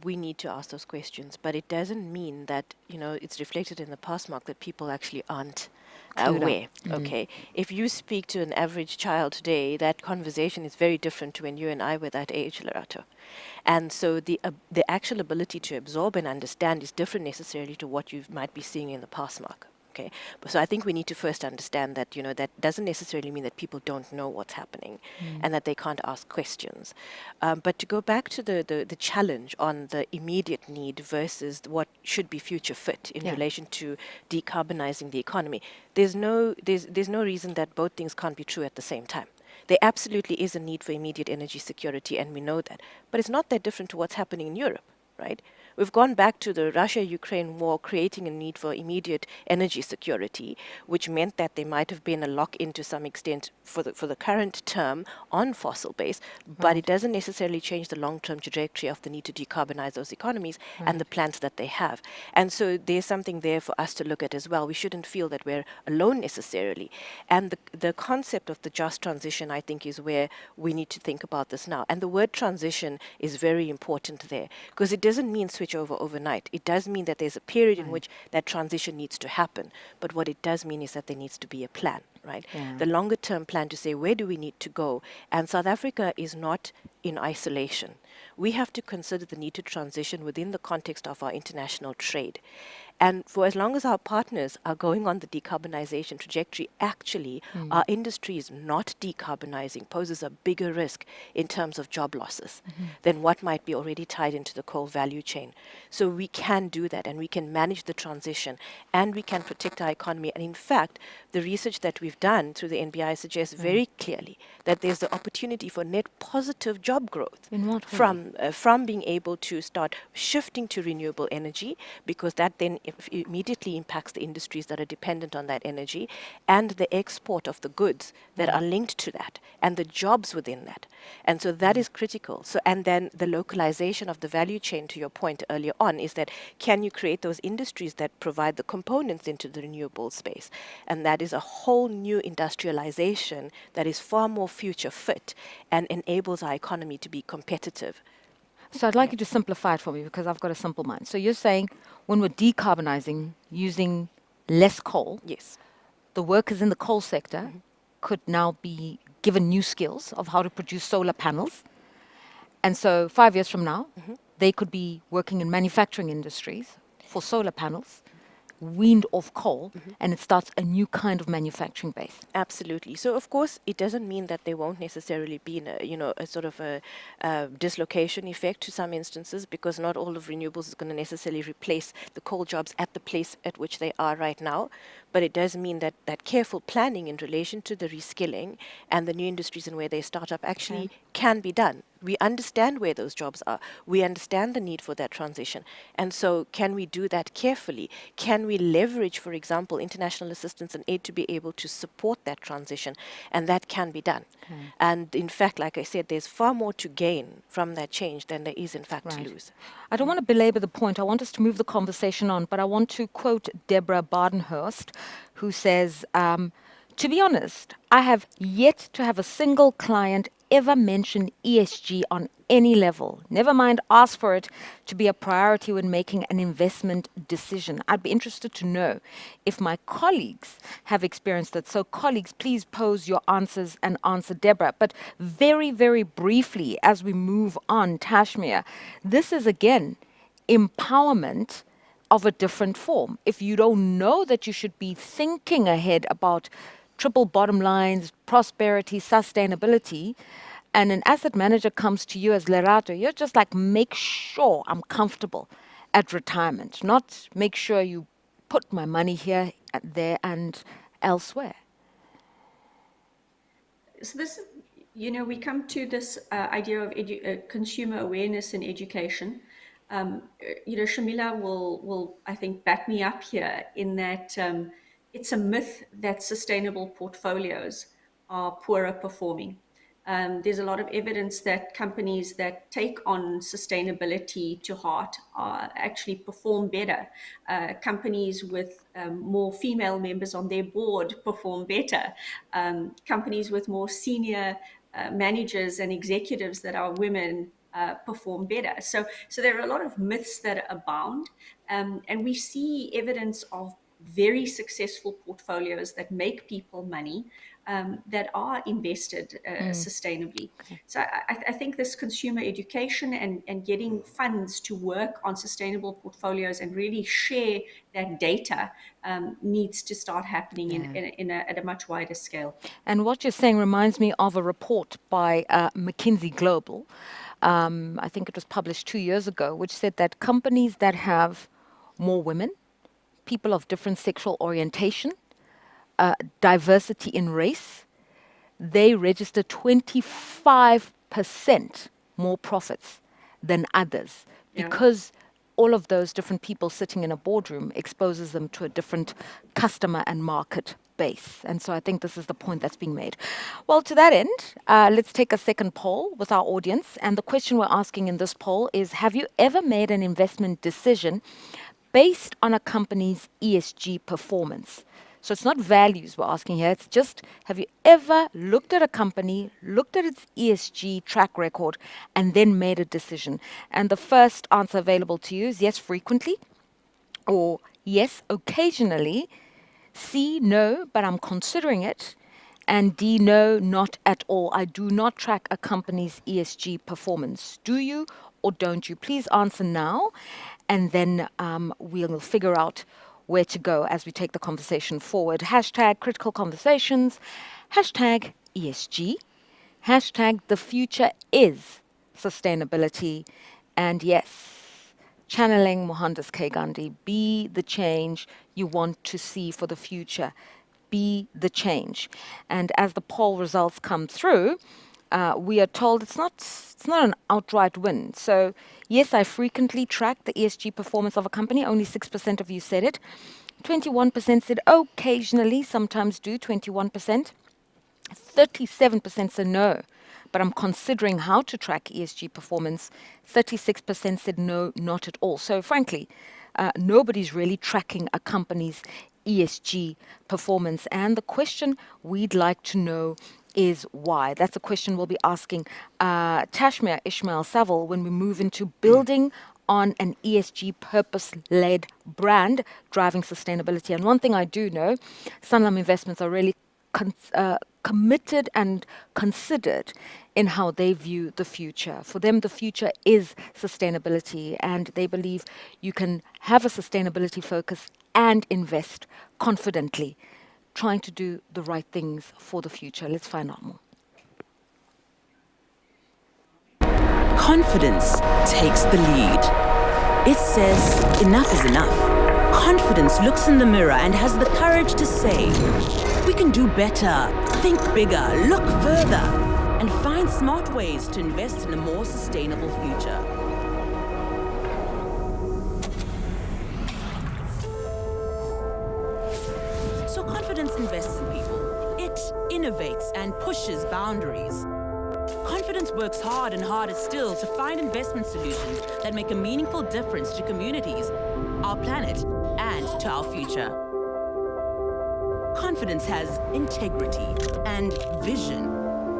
We need to ask those questions, but it doesn't mean that, it's reflected in the pass mark that people actually aren't Clued up. aware. Okay. If you speak to an average child today, that conversation is very different to when you and I were that age, Lerato. And so the actual ability to absorb and understand is different necessarily to what you might be seeing in the pass mark. Okay. So I think we need to first understand that, that doesn't necessarily mean that people don't know what's happening and that they can't ask questions. But to go back to the challenge on the immediate need versus what should be future fit in relation to decarbonizing the economy, there's no reason that both things can't be true at the same time. There absolutely is a need for immediate energy security, and we know that. But it's not that different to what's happening in Europe, right? We've gone back to the Russia-Ukraine war, creating a need for immediate energy security, which meant that there might have been a lock-in to some extent for the current term on fossil base, but it doesn't necessarily change the long-term trajectory of the need to decarbonize those economies and the plans that they have. And so there's something there for us to look at as well. We shouldn't feel that we're alone necessarily. And the concept of the just transition, I think, is where we need to think about this now. And the word transition is very important there, because it doesn't mean switch over overnight. It does mean that there's a period in which that transition needs to happen. But what it does mean is that there needs to be a plan, right? Yeah. The longer term plan to say, where do we need to go? And South Africa is not in isolation. We have to consider the need to transition within the context of our international trade. And for as long as our partners are going on the decarbonization trajectory, actually, our industry is not decarbonizing, poses a bigger risk in terms of job losses than what might be already tied into the coal value chain. So we can do that, and we can manage the transition, and we can protect our economy. And in fact, the research that we've done through the NBI suggests very clearly that there's the opportunity for net positive job growth In what way? from being able to start shifting to renewable energy, because that then immediately impacts the industries that are dependent on that energy, and the export of the goods that are linked to that, and the jobs within that. And so that is critical. So, and then the localization of the value chain, to your point earlier on, is that can you create those industries that provide the components into the renewable space? And that is a whole new industrialization that is far more future fit and enables our economy to be competitive. So I'd like you to simplify it for me, because I've got a simple mind. So you're saying when we're decarbonizing using less coal, Yes. the workers in the coal sector could now be given new skills of how to produce solar panels. And so 5 years from now, they could be working in manufacturing industries for solar panels, weaned off coal, and it starts a new kind of manufacturing base. Absolutely. So, of course, it doesn't mean that there won't necessarily be a sort of a dislocation effect to some instances, because not all of renewables is going to necessarily replace the coal jobs at the place at which they are right now. But it does mean that careful planning in relation to the reskilling and the new industries and where they start up actually can be done. We understand where those jobs are. We understand the need for that transition. And so can we do that carefully? Can we leverage, for example, international assistance and aid to be able to support that transition? And that can be done. And in fact, like I said, there's far more to gain from that change than there is, in fact, to lose. I don't want to belabor the point. I want us to move the conversation on, but I want to quote Deborah Badenhurst, who says, to be honest, I have yet to have a single client ever mention ESG on any level. Never mind ask for it to be a priority when making an investment decision. I'd be interested to know if my colleagues have experienced it. So colleagues, please pose your answers and answer Deborah. But very, very briefly, as we move on, Tashmia, this is again empowerment of a different form. If you don't know that you should be thinking ahead about triple bottom lines, prosperity, sustainability, and an asset manager comes to you as Lerato, you're just like, make sure I'm comfortable at retirement, not make sure you put my money here, there, and elsewhere. So this, we come to this idea of consumer awareness and education. Shamila will, I think, back me up here in that it's a myth that sustainable portfolios are poorer performing. There's a lot of evidence that companies that take on sustainability to heart actually perform better. Companies with more female members on their board perform better. Companies with more senior managers and executives that are women perform better. So there are a lot of myths that abound, and we see evidence of very successful portfolios that make people money, that are invested sustainably. Okay. So I think this consumer education and getting funds to work on sustainable portfolios and really share that data needs to start happening at a much wider scale. And what you're saying reminds me of a report by McKinsey Global. I think it was published 2 years ago, which said that companies that have more women, people of different sexual orientation, diversity in race, they register 25% more profits than others, because all of those different people sitting in a boardroom exposes them to a different customer and market base. And so I think this is the point that's being made. Well, to that end, let's take a second poll with our audience. And the question we're asking in this poll is, have you ever made an investment decision based on a company's ESG performance? So it's not values we're asking here. It's just, have you ever looked at a company, looked at its ESG track record, and then made a decision? And the first answer available to you is yes, frequently, or yes, occasionally, C, no, but I'm considering it, and D, no, not at all. I do not track a company's ESG performance. Do you or don't you? Please answer now, and then we'll figure out where to go as we take the conversation forward. Hashtag critical conversations, hashtag ESG, hashtag the future is sustainability, and yes, channeling Mohandas K. Gandhi, be the change you want to see for the future. Be the change. And as the poll results come through, we are told it's not an outright win. So yes, I frequently track the ESG performance of a company. Only 6% of you said it. 21% said occasionally, sometimes do, 21%. 37% said no, but I'm considering how to track ESG performance. 36% said no, not at all. So frankly, nobody's really tracking a company's ESG performance. And the question we'd like to know is why. That's a question we'll be asking Tashmia Ismail-Saville when we move into building on an ESG purpose-led brand driving sustainability. And one thing I do know, Sanlam Investments are really committed and considered in how they view the future. For them, the future is sustainability, and they believe you can have a sustainability focus and invest confidently, trying to do the right things for the future. Let's find out more. Confidence takes the lead. It says, enough is enough. Confidence looks in the mirror and has the courage to say, we can do better, think bigger, look further, and find smart ways to invest in a more sustainable future. So confidence invests in people. It innovates and pushes boundaries. Confidence works hard and harder still to find investment solutions that make a meaningful difference to communities, our planet, and to our future. Confidence has integrity and vision.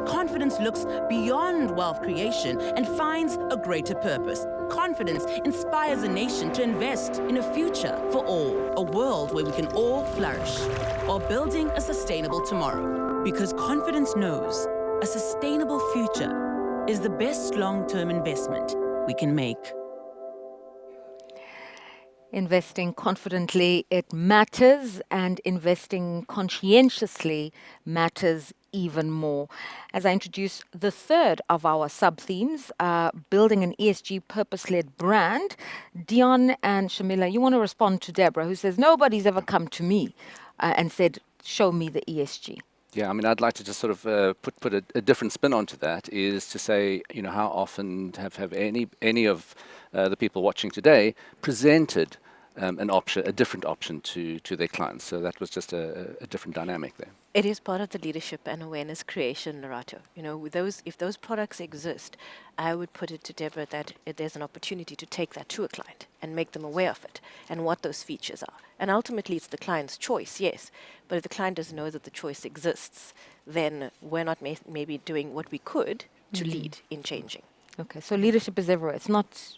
Confidence looks beyond wealth creation and finds a greater purpose. Confidence inspires a nation to invest in a future for all, a world where we can all flourish, while building a sustainable tomorrow. Because confidence knows a sustainable future is the best long-term investment we can make. Investing confidently, it matters, and investing conscientiously matters even more. As I introduce the third of our sub-themes, building an ESG purpose-led brand, Dion and Shamila, you want to respond to Deborah, who says, nobody's ever come to me and said, show me the ESG. Yeah, I mean, I'd like to just sort of put a different spin onto that, is to say, you know, how often have any of the people watching today presented an option, a different option to their clients? So that was just a different dynamic there. It is part of the leadership and awareness creation, Lerato. You know, with those, if those products exist, I would put it to Deborah that there's an opportunity to take that to a client and make them aware of it and what those features are. And ultimately, it's the client's choice, yes. But if the client doesn't know that the choice exists, then we're not maybe doing what we could to lead in changing. Okay, so leadership is everywhere. It's not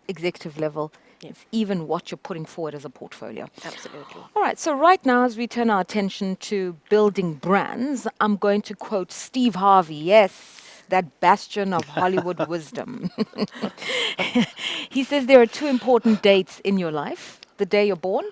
executive level. Yeah. It's even what you're putting forward as a portfolio. Absolutely. All right, so right now, as we turn our attention to building brands, I'm going to quote Steve Harvey. Yes, that bastion of Hollywood wisdom. He says there are two important dates in your life: the day you're born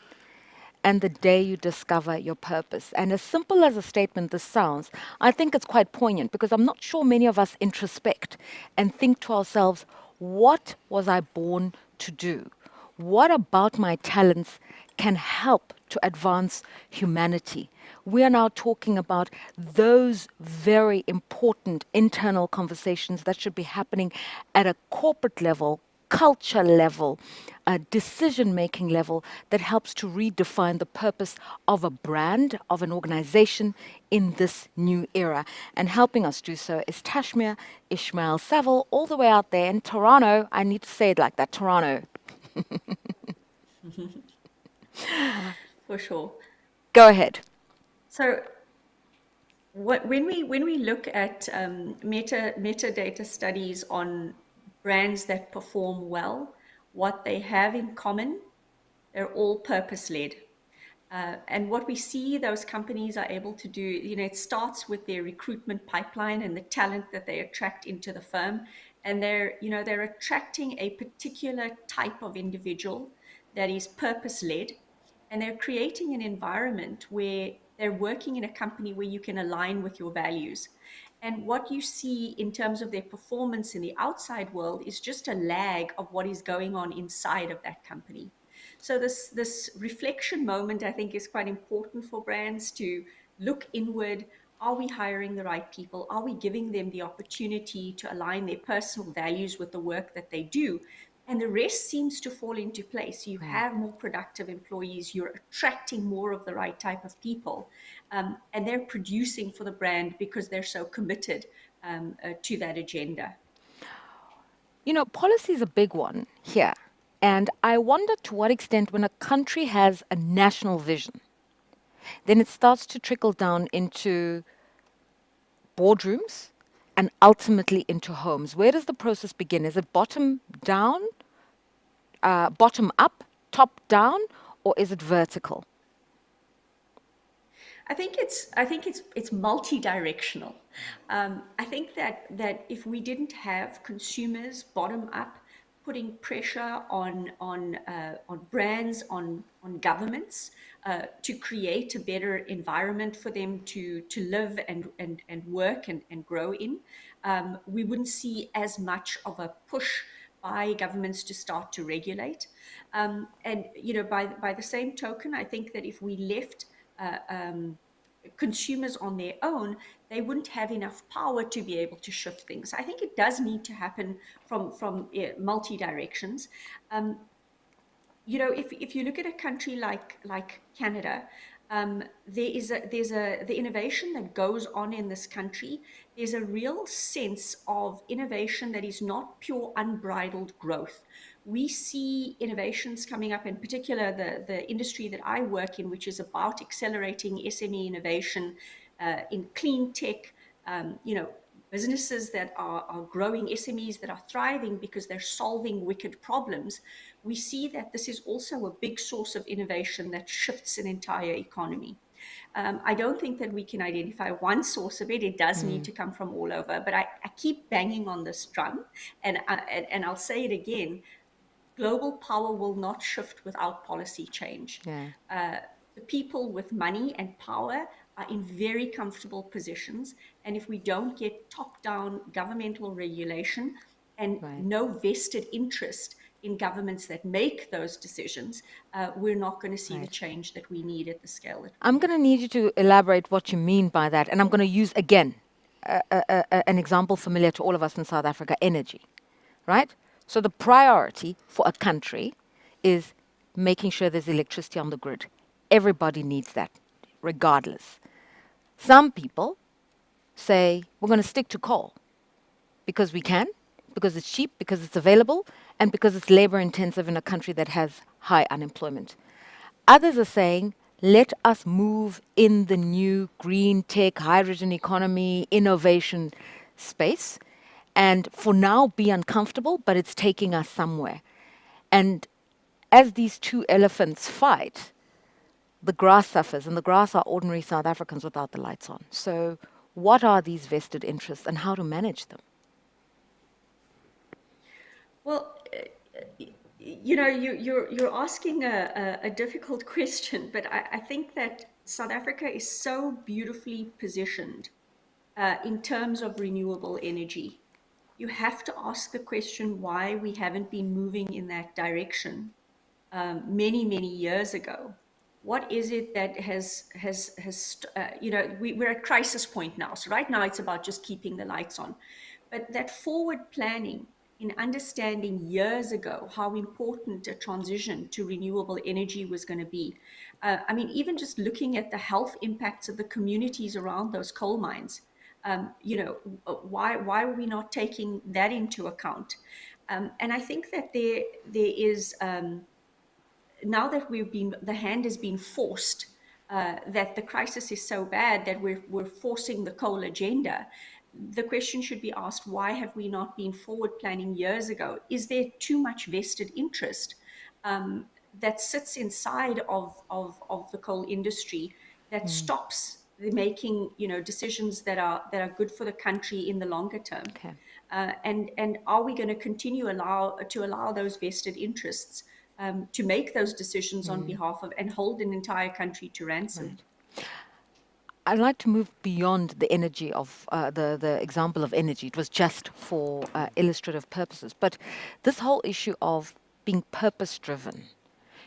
and the day you discover your purpose. And as simple as a statement this sounds, I think it's quite poignant, because I'm not sure many of us introspect and think to ourselves, what was I born to do? What about my talents can help to advance humanity? We are now talking about those very important internal conversations that should be happening at a corporate level, culture level, a decision-making level, that helps to redefine the purpose of a brand, of an organization in this new era. And helping us do so is Tashmir Ismail Saville, all the way out there in Toronto. I need to say it like that, Toronto. For sure. Go ahead. So when we look at metadata studies on brands that perform well, what they have in common, they're all purpose-led. And what we see those companies are able to do, you know, it starts with their recruitment pipeline and the talent that they attract into the firm. And they're attracting a particular type of individual that is purpose-led. And they're creating an environment where they're working in a company where you can align with your values. And what you see in terms of their performance in the outside world is just a lag of what is going on inside of that company. So this reflection moment, I think, is quite important for brands to look inward. Are we hiring the right people? Are we giving them the opportunity to align their personal values with the work that they do? And the rest seems to fall into place. You have more productive employees, you're attracting more of the right type of people, and they're producing for the brand because they're so committed to that agenda. You know, policy is a big one here. And I wonder to what extent, when a country has a national vision, then it starts to trickle down into boardrooms and ultimately into homes. Where does the process begin? Is it bottom down, bottom up, top down, or is it vertical? I think it's multi-directional. I think that if we didn't have consumers bottom up putting pressure on brands, on governments to create a better environment for them to live and work and grow in, we wouldn't see as much of a push by governments to start to regulate. And you know, by the same token, I think that if we left consumers on their own, they wouldn't have enough power to be able to shift things. I think it does need to happen from multi directions. You know, if you look at a country like Canada, there's the innovation that goes on in this country. There's a real sense of innovation that is not pure unbridled growth. we see innovations coming up, in particular the industry that I work in, which is about accelerating SME innovation in clean tech, businesses that are growing, SMEs that are thriving because they're solving wicked problems. We see that this is also a big source of innovation that shifts an entire economy. I don't think that we can identify one source of it. It does need to come from all over, but I keep banging on this drum, and I'll say it again. Global power will not shift without policy change. Yeah. The people with money and power are in very comfortable positions, and if we don't get top-down governmental regulation and Right. no vested interest in governments that make those decisions, we're not going to see the change that we need at the scale that we I'm going to need you to elaborate what you mean by that. And I'm going to use, again, an example familiar to all of us in South Africa, energy, right? So the priority for a country is making sure there's electricity on the grid. Everybody needs that, regardless. Some people say, we're going to stick to coal because we can, because it's cheap, because it's available, and because it's labor intensive in a country that has high unemployment. Others are saying, let us move in the new green tech, hydrogen economy, innovation space, and for now be uncomfortable, but it's taking us somewhere. And as these two elephants fight, the grass suffers, and the grass are ordinary South Africans without the lights on. So what are these vested interests and how to manage them? Well, you're asking a difficult question, but I think that South Africa is so beautifully positioned in terms of renewable energy. You have to ask the question why we haven't been moving in that direction many, many years ago. What is it that we're at crisis point now. So right now it's about just keeping the lights on. But that forward planning, in understanding years ago how important a transition to renewable energy was going to be. Even just looking at the health impacts of the communities around those coal mines, why are we not taking that into account? And I think that there is, now that the hand has been forced, that the crisis is so bad that we're forcing the coal agenda. The question should be asked, why have we not been forward planning years ago? Is there too much vested interest that sits inside of the coal industry that stops the making decisions that are good for the country in the longer term? Okay. And are we going to continue to allow those vested interests to make those decisions on behalf of and hold an entire country to ransom? Right. I'd like to move beyond the energy of the example of energy. It was just for illustrative purposes. But this whole issue of being purpose-driven,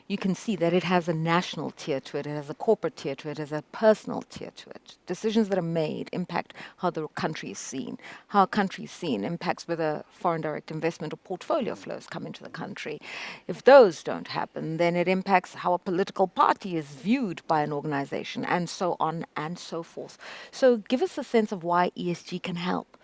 you can see that it has a national tier to it, it has a corporate tier to it, it has a personal tier to it. Decisions that are made impact how the country is seen. How a country is seen impacts whether foreign direct investment or portfolio flows come into the country. If those don't happen, then it impacts how a political party is viewed by an organization, and so on and so forth. So give us a sense of why ESG can help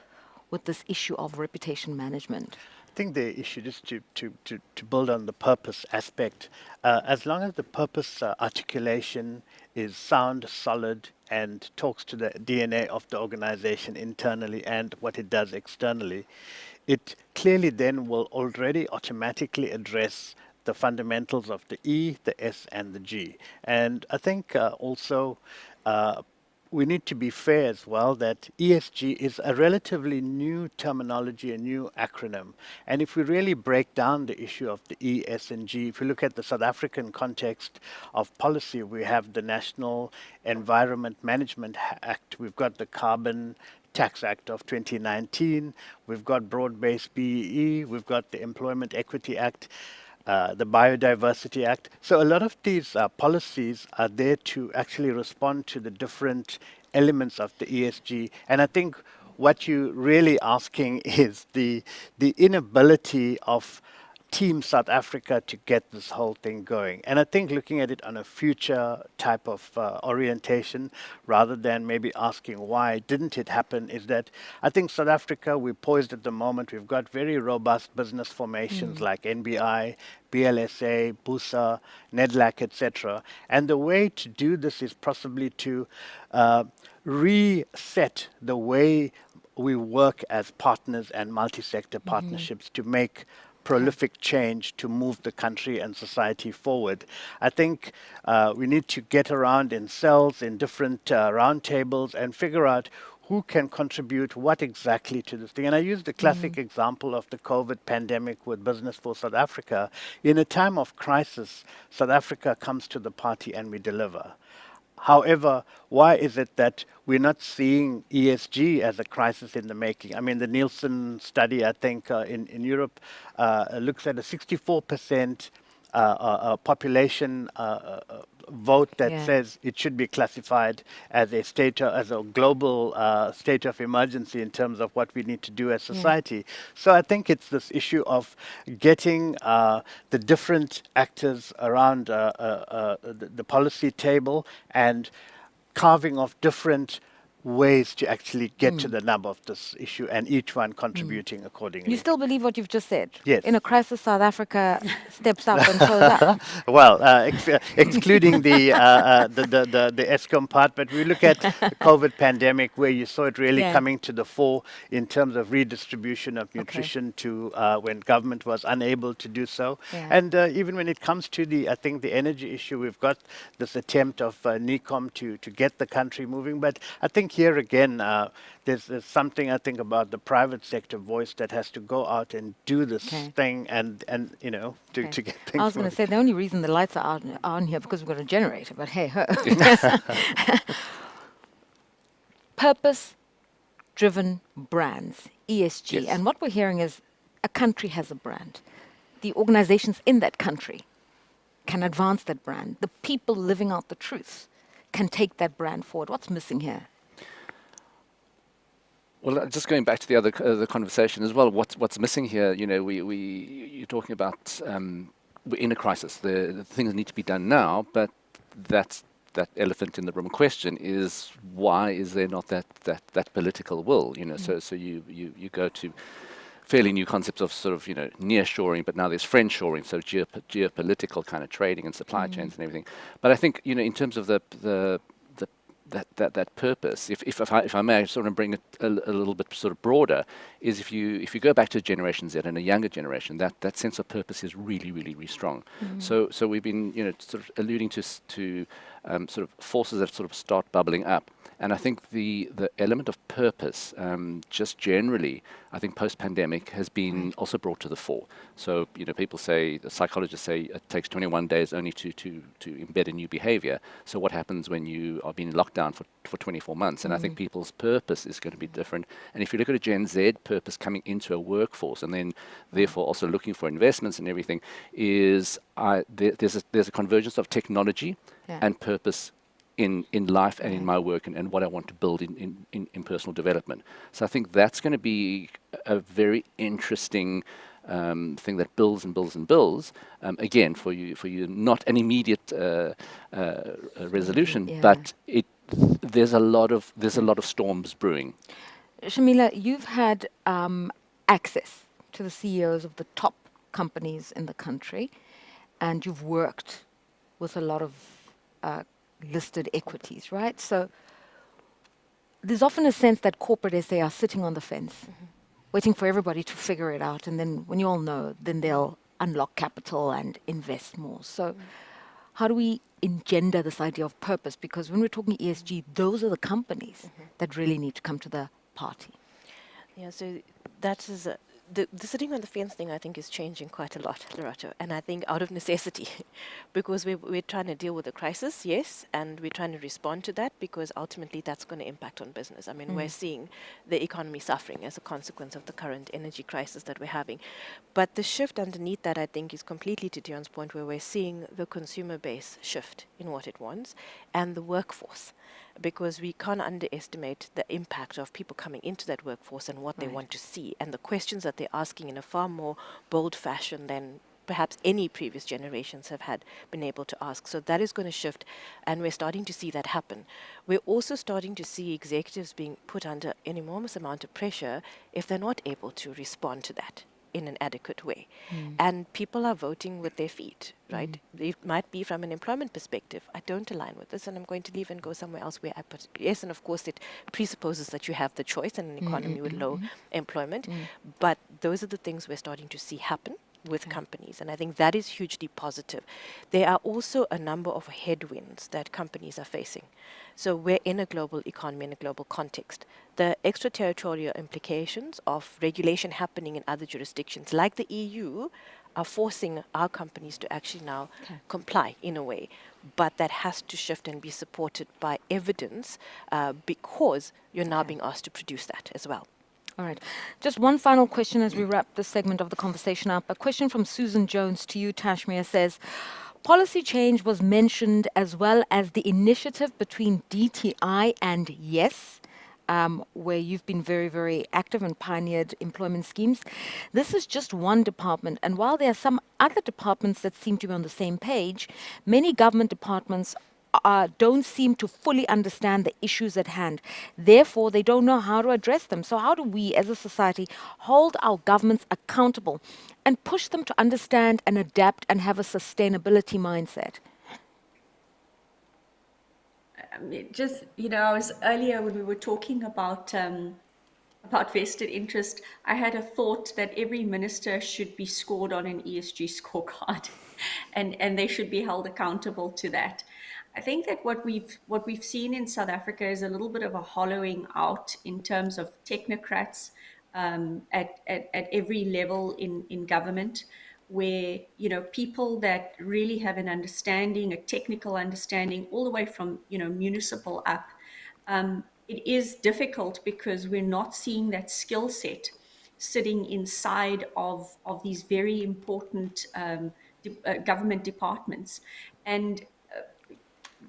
with this issue of reputation management. I think the issue is to build on the purpose aspect. As long as the purpose articulation is sound, solid, and talks to the DNA of the organization internally and what it does externally, it clearly then will already automatically address the fundamentals of the E, the S, and the G. And I think also we need to be fair as well that ESG is a relatively new terminology, a new acronym. And if we really break down the issue of the E, S, and G, if you look at the South African context of policy, we have the National Environment Management Act, we've got the Carbon Tax Act of 2019, we've got broad-based BEE, we've got the Employment Equity Act, the Biodiversity Act. So a lot of these policies are there to actually respond to the different elements of the ESG. And I think what you're really asking is the inability of Team South Africa to get this whole thing going. And I think looking at it on a future type of orientation, rather than maybe asking why didn't it happen, is that I think South Africa, we're poised at the moment. We've got very robust business formations like NBI, BLSA, BUSA, NEDLAC, etc. And the way to do this is possibly to reset the way we work as partners and multi-sector partnerships to make prolific change to move the country and society forward. I think we need to get around in cells, in different round tables, and figure out who can contribute what exactly to this thing. And I use the classic example of the COVID pandemic with Business for South Africa. In a time of crisis, South Africa comes to the party and we deliver. However, why is it that we're not seeing ESG as a crisis in the making? I mean, the Nielsen study, I think, in Europe looks at a 64% population vote that says it should be classified as a as a global state of emergency in terms of what we need to do as society. So I think it's this issue of getting the different actors around the policy table and carving off different ways to actually get to the nub of this issue, and each one contributing accordingly. You still believe what you've just said? Yes. In a crisis, South Africa steps up and shows up. Well, excluding the ESCOM part, but we look at the COVID pandemic, where you saw it really coming to the fore in terms of redistribution of nutrition to when government was unable to do so. And even when it comes to I think the energy issue, we've got this attempt of NECOM to get the country moving. But I think here again, there's something I think about the private sector voice that has to go out and do this thing and you know, to get things I was going to say, the only reason the lights are on here because we've got a generator, but hey ho. Purpose-driven brands, ESG. And what we're hearing is a country has a brand. The organizations in that country can advance that brand. The people living out the truth can take that brand forward. What's missing here? Well, just going back to the other the conversation as well, what's missing here, you know, you're talking about we're in a crisis. The things need to be done now, but that elephant in the room question is, why is there not that political will? You know, so you go to fairly new concepts of sort of, you know, near-shoring, but now there's friend-shoring, so geopolitical kind of trading and supply chains and everything. But I think, you know, in terms of that purpose, if I may sort of bring it a little bit sort of broader, is if you go back to Generation Z and a younger generation, that sense of purpose is really strong. So we've been, you know, sort of alluding to sort of forces that sort of start bubbling up. And I think the element of purpose, just generally, I think post-pandemic has been also brought to the fore. So, you know, people say, the psychologists say it takes 21 days only to embed a new behavior. So what happens when you are being locked down for 24 months? And I think people's purpose is going to be different. And if you look at a Gen Z purpose coming into a workforce and then therefore also looking for investments and everything, is there's a convergence of technology and purpose in life and in my work and what I want to build in personal development. So I think that's going to be a very interesting thing that builds and builds and builds. Again, for you, not an immediate resolution, but there's a lot of storms brewing. Shamila, you've had access to the CEOs of the top companies in the country, and you've worked with a lot of listed equities, right? So there's often a sense that corporate SA are sitting on the fence, waiting for everybody to figure it out. And then when you all know, then they'll unlock capital and invest more. So how do we engender this idea of purpose? Because when we're talking ESG, those are the companies that really need to come to the party. Yeah, so that is the sitting on the fence thing, I think, is changing quite a lot, Lerato, and I think out of necessity, because we're trying to deal with a crisis, yes, and we're trying to respond to that, because ultimately that's going to impact on business. I mean, we're seeing the economy suffering as a consequence of the current energy crisis that we're having. But the shift underneath that, I think, is completely to Dion's point, where we're seeing the consumer base shift in what it wants, and the workforce. because we can't underestimate the impact of people coming into that workforce and what they want to see, and the questions that they're asking in a far more bold fashion than perhaps any previous generations have been able to ask. So that is going to shift, and we're starting to see that happen. We're also starting to see executives being put under an enormous amount of pressure if they're not able to respond to that in an adequate way. And people are voting with their feet, right? It might be from an employment perspective, I don't align with this and I'm going to leave and go somewhere else where I put. Yes, and of course it presupposes that you have the choice in an economy with low employment, but those are the things we're starting to see happen with companies, and I think that is hugely positive. There are also a number of headwinds that companies are facing. So we're in a global economy, in a global context. The extraterritorial implications of regulation happening in other jurisdictions, like the EU, are forcing our companies to actually now comply in a way. But that has to shift and be supported by evidence, because you're now being asked to produce that as well. All right. Just one final question as we wrap this segment of the conversation up. A question from Susan Jones to you, Tashmia, says, policy change was mentioned as well as the initiative between DTI and YES, where you've been very, very active and pioneered employment schemes. This is just one department. And while there are some other departments that seem to be on the same page, many government departments don't seem to fully understand the issues at hand. Therefore, they don't know how to address them. So how do we as a society hold our governments accountable and push them to understand and adapt and have a sustainability mindset? Just, I was earlier when we were talking about vested interest, I had a thought that every minister should be scored on an ESG scorecard, and they should be held accountable to that. I think that what we've seen in South Africa is a little bit of a hollowing out in terms of technocrats at every level in government, where people that really have an understanding, a technical understanding, all the way from municipal up. It is difficult because we're not seeing that skill set sitting inside of these very important government departments. And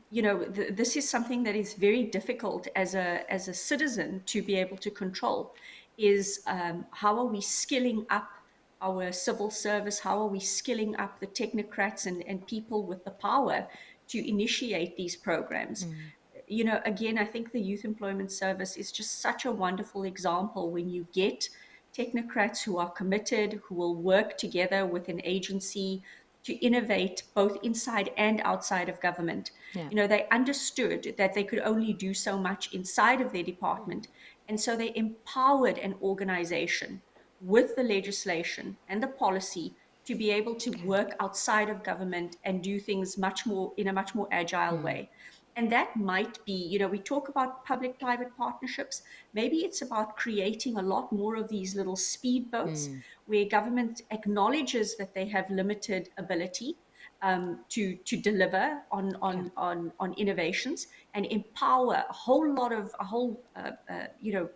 this is something that is very difficult as a citizen to be able to control, is how are we skilling up our civil service? How are we skilling up the technocrats and people with the power to initiate these programs? Again, I think the Youth Employment Service is just such a wonderful example when you get technocrats who are committed, who will work together with an agency to innovate both inside and outside of government. They understood that they could only do so much inside of their department. And so they empowered an organization with the legislation and the policy to be able to work outside of government and do things in a much more agile way. And that might be, we talk about public-private partnerships. Maybe it's about creating a lot more of these little speedboats where government acknowledges that they have limited ability to deliver on innovations, and empower a whole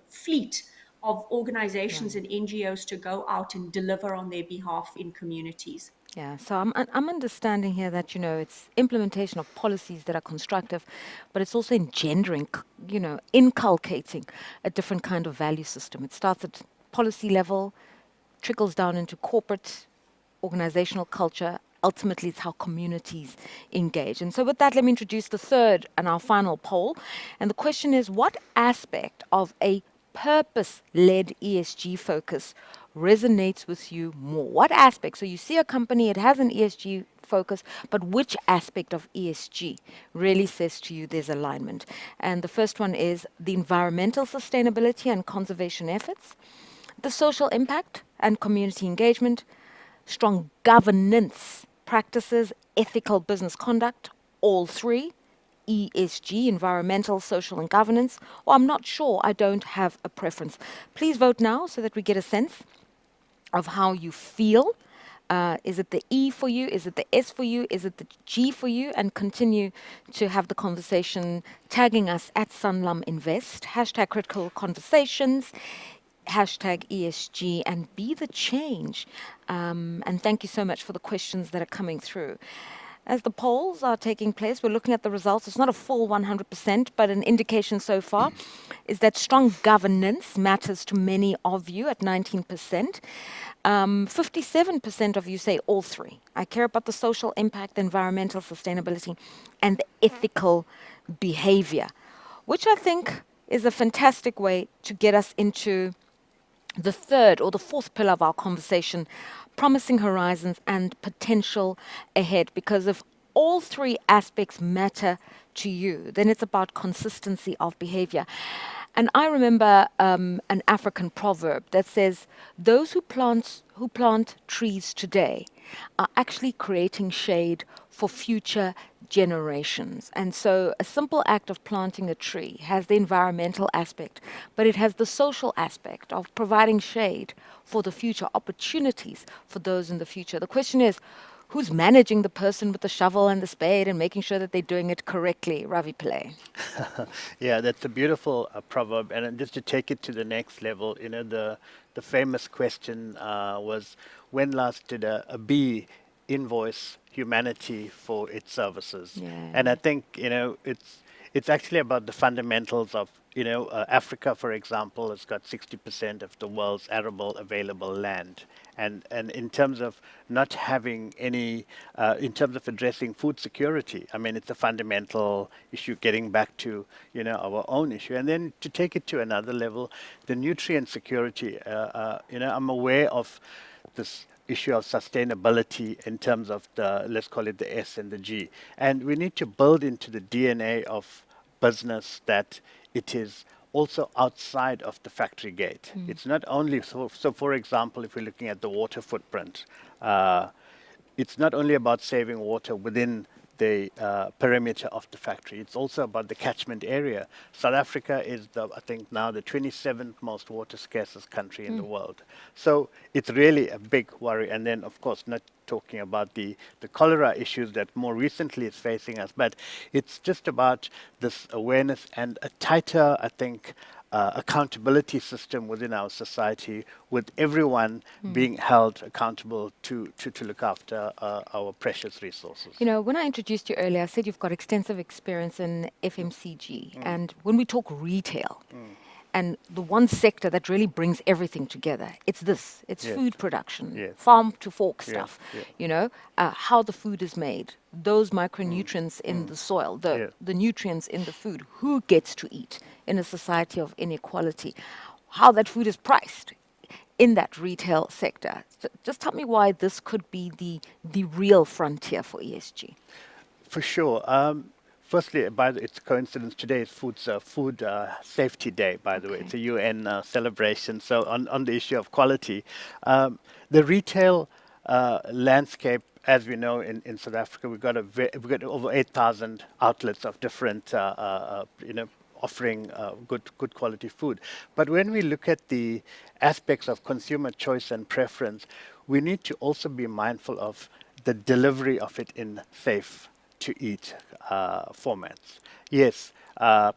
fleet of organizations and NGOs to go out and deliver on their behalf in communities. Yeah, so I'm understanding here that, it's implementation of policies that are constructive, but it's also engendering, inculcating a different kind of value system. It starts at policy level, trickles down into corporate, organizational culture. Ultimately, it's how communities engage. And so with that, let me introduce the third and our final poll. And the question is, what aspect of a purpose-led ESG focus resonates with you more? What aspect? So you see a company, it has an ESG focus, but which aspect of ESG really says to you there's alignment? And the first one is the environmental sustainability and conservation efforts, the social impact and community engagement, strong governance practices, ethical business conduct, all three, ESG, environmental, social, and governance, or I'm not sure, I don't have a preference. Please vote now so that we get a sense of how you feel. Is it the E for you? Is it the S for you? Is it the G for you? And continue to have the conversation tagging us at Sanlam Invest, #critical conversations, #ESG, and be the change. And thank you so much for the questions that are coming through. as the polls are taking place, we're looking at the results. It's not a full 100%, but an indication so far is that strong governance matters to many of you at 19%. 57% of you say all three. I care about the social impact, the environmental sustainability, and the ethical behavior, which I think is a fantastic way to get us into the third or the fourth pillar of our conversation, promising horizons and potential ahead. Because if all three aspects matter to you, then it's about consistency of behavior. And I remember an African proverb that says, those who plant trees today are actually creating shade for future generations. And so a simple act of planting a tree has the environmental aspect, but it has the social aspect of providing shade for the future, opportunities for those in the future. The question is, who's managing the person with the shovel and the spade and making sure that they're doing it correctly? Ravi Pillay. Yeah, that's a beautiful proverb. And just to take it to the next level, the famous question was, when last did a bee invoice humanity for its services? Yeah. And I think, it's actually about the fundamentals of, Africa, for example, has got 60% of the world's arable available land. And in terms of not having any, in terms of addressing food security, I mean, it's a fundamental issue, getting back to, our own issue. And then to take it to another level, the nutrient security, I'm aware of this issue of sustainability in terms of the, let's call it the S and the G. And we need to build into the DNA of business that it is also outside of the factory gate. It's not only, so for example, if we're looking at the water footprint, it's not only about saving water within the perimeter of the factory. It's also about the catchment area. South Africa is, I think now, the 27th most water scarcest country in the world. So it's really a big worry. And then, of course, not talking about the cholera issues that more recently is facing us, but it's just about this awareness and a tighter, I think, accountability system within our society, with everyone being held accountable to look after our precious resources. When I introduced you earlier, I said you've got extensive experience in FMCG. And when we talk retail, and the one sector that really brings everything together, it's this. It's food production, farm to fork stuff, how the food is made, those micronutrients in the soil, the nutrients in the food, who gets to eat in a society of inequality, how that food is priced in that retail sector. So just tell me why this could be the real frontier for ESG. For sure. Firstly, it's coincidence, today is Food Safety Day, by the way. It's a UN celebration. So on the issue of quality, the retail landscape, as we know in South Africa, we've got over 8,000 outlets of different, offering good quality food. But when we look at the aspects of consumer choice and preference, we need to also be mindful of the delivery of it in safe to eat formats. Yes,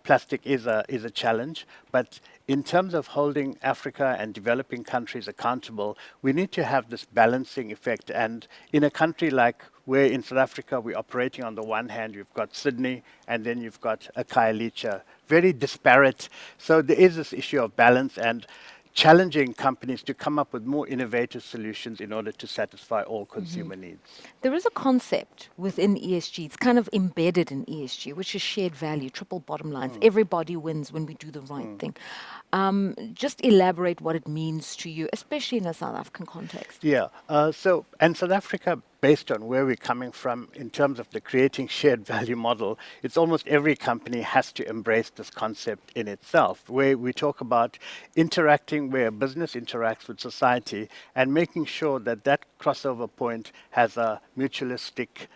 plastic is a challenge, but in terms of holding Africa and developing countries accountable, we need to have this balancing effect. And in a country like where in South Africa we're operating, on the one hand, you've got Sydney, and then you've got Khayelitsha, very disparate. So there is this issue of balance and challenging companies to come up with more innovative solutions in order to satisfy all consumer needs. There is a concept within ESG, it's kind of embedded in ESG, which is shared value, triple bottom lines. Everybody wins when we do the right thing. Just elaborate what it means to you, especially in a South African context. Yeah, and South Africa, based on where we're coming from in terms of the creating shared value model, it's almost every company has to embrace this concept in itself, where we talk about interacting, where a business interacts with society, and making sure that that crossover point has a mutualistic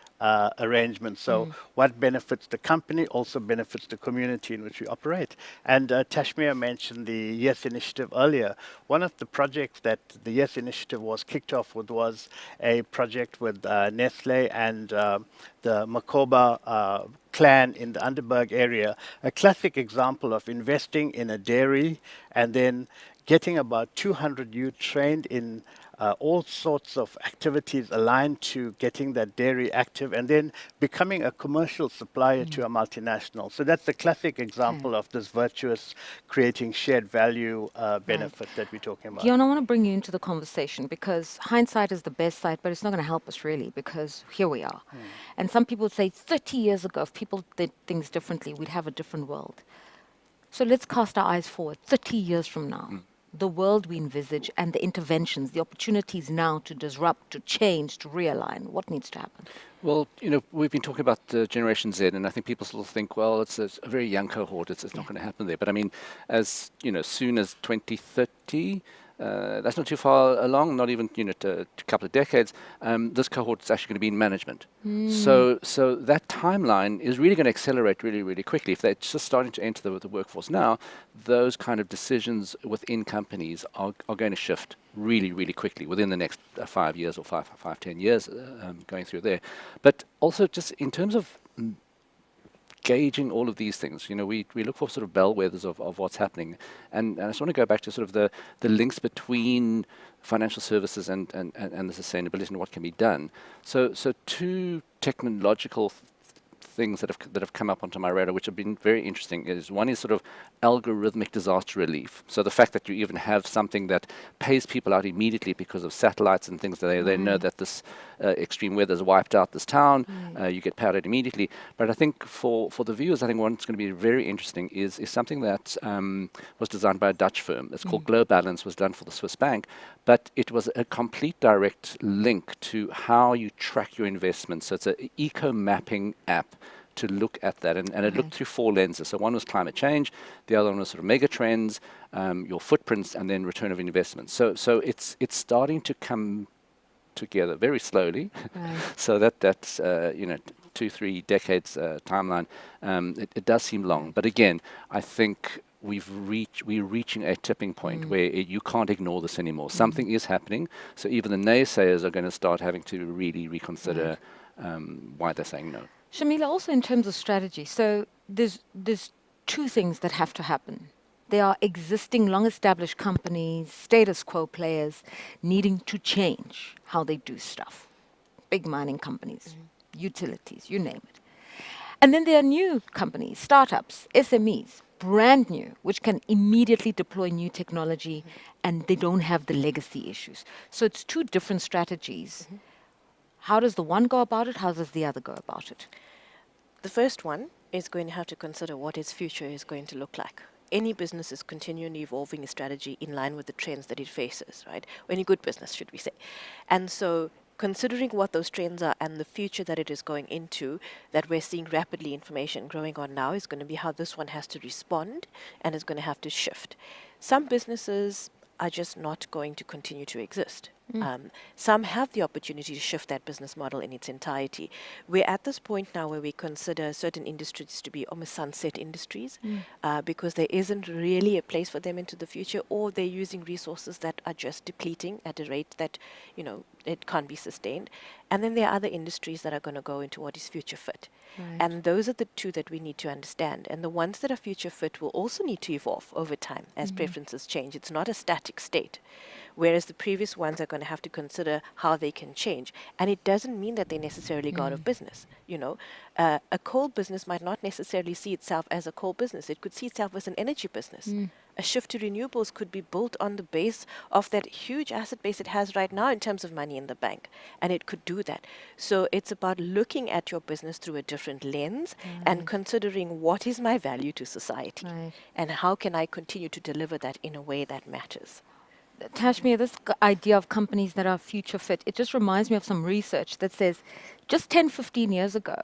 arrangement. So what benefits the company also benefits the community in which we operate. And Tashmia mentioned the Yes Initiative earlier. One of the projects that the Yes Initiative was kicked off with was a project with Nestle and the Makoba clan in the Underberg area, a classic example of investing in a dairy and then getting about 200 youth trained in all sorts of activities aligned to getting that dairy active and then becoming a commercial supplier to a multinational. So that's the classic example of this virtuous creating shared value benefit that we're talking about. Guion, I want to bring you into the conversation because hindsight is the best side, but it's not going to help us really because here we are. And some people say 30 years ago, if people did things differently, we'd have a different world. So let's cast our eyes forward 30 years from now. The world we envisage and the interventions, the opportunities now to disrupt, to change, to realign. What needs to happen? Well, we've been talking about Generation Z, and I think people still think, well, it's a very young cohort. It's not going to happen there. But I mean, as soon as 2030, that's not too far along, not even a couple of decades. This cohort is actually going to be in management. So that timeline is really going to accelerate really, really quickly. If they're just starting to enter the workforce now, those kind of decisions within companies are going to shift really, really quickly within the next 5 years or 10 years going through there. But also just in terms of gauging all of these things, we look for sort of bellwethers of what's happening. And I just want to go back to sort of the links between financial services and the sustainability and what can be done. So two technological things that have come up onto my radar, which have been very interesting, is one is sort of algorithmic disaster relief. So the fact that you even have something that pays people out immediately because of satellites and things, that they know that this extreme weather has wiped out this town, you get paid out immediately. But I think for the viewers, I think what's going to be very interesting is something that was designed by a Dutch firm. It's called GloBalance, was done for the Swiss bank, but it was a complete direct link to how you track your investments. So it's an eco-mapping app to look at that, and it looked through 4 lenses. So one was climate change, the other one was sort of mega trends, your footprints, and then return of investment. So it's starting to come together very slowly. So that's 2-3 decades timeline. It does seem long, but again, I think we're reaching a tipping point where you can't ignore this anymore. Something is happening. So even the naysayers are going to start having to really reconsider why they're saying no. Shamila, also in terms of strategy, so there's 2 things that have to happen. There are existing long-established companies, status quo players, needing to change how they do stuff. Big mining companies, utilities, you name it. And then there are new companies, startups, SMEs, brand new, which can immediately deploy new technology and they don't have the legacy issues. So it's 2 different strategies. How does the one go about it? How does the other go about it? The first one is going to have to consider what its future is going to look like. Any business is continually evolving its strategy in line with the trends that it faces, right? Any good business, should we say. And so considering what those trends are and the future that it is going into, that we're seeing rapidly information growing on now, is going to be how this one has to respond and is going to have to shift. Some businesses are just not going to continue to exist. Some have the opportunity to shift that business model in its entirety. We're at this point now where we consider certain industries to be almost sunset industries because there isn't really a place for them into the future, or they're using resources that are just depleting at a rate that, it can't be sustained. And then there are other industries that are going to go into what is future fit. And those are the 2 that we need to understand. And the ones that are future fit will also need to evolve over time as preferences change. It's not a static state. Whereas the previous ones are going to have to consider how they can change. And it doesn't mean that they necessarily go out of business. A coal business might not necessarily see itself as a coal business. It could see itself as an energy business. A shift to renewables could be built on the base of that huge asset base it has right now in terms of money in the bank. And it could do that. So it's about looking at your business through a different lens and considering what is my value to society and how can I continue to deliver that in a way that matters. Tashmir, this idea of companies that are future fit, it just reminds me of some research that says just 10, 15 years ago,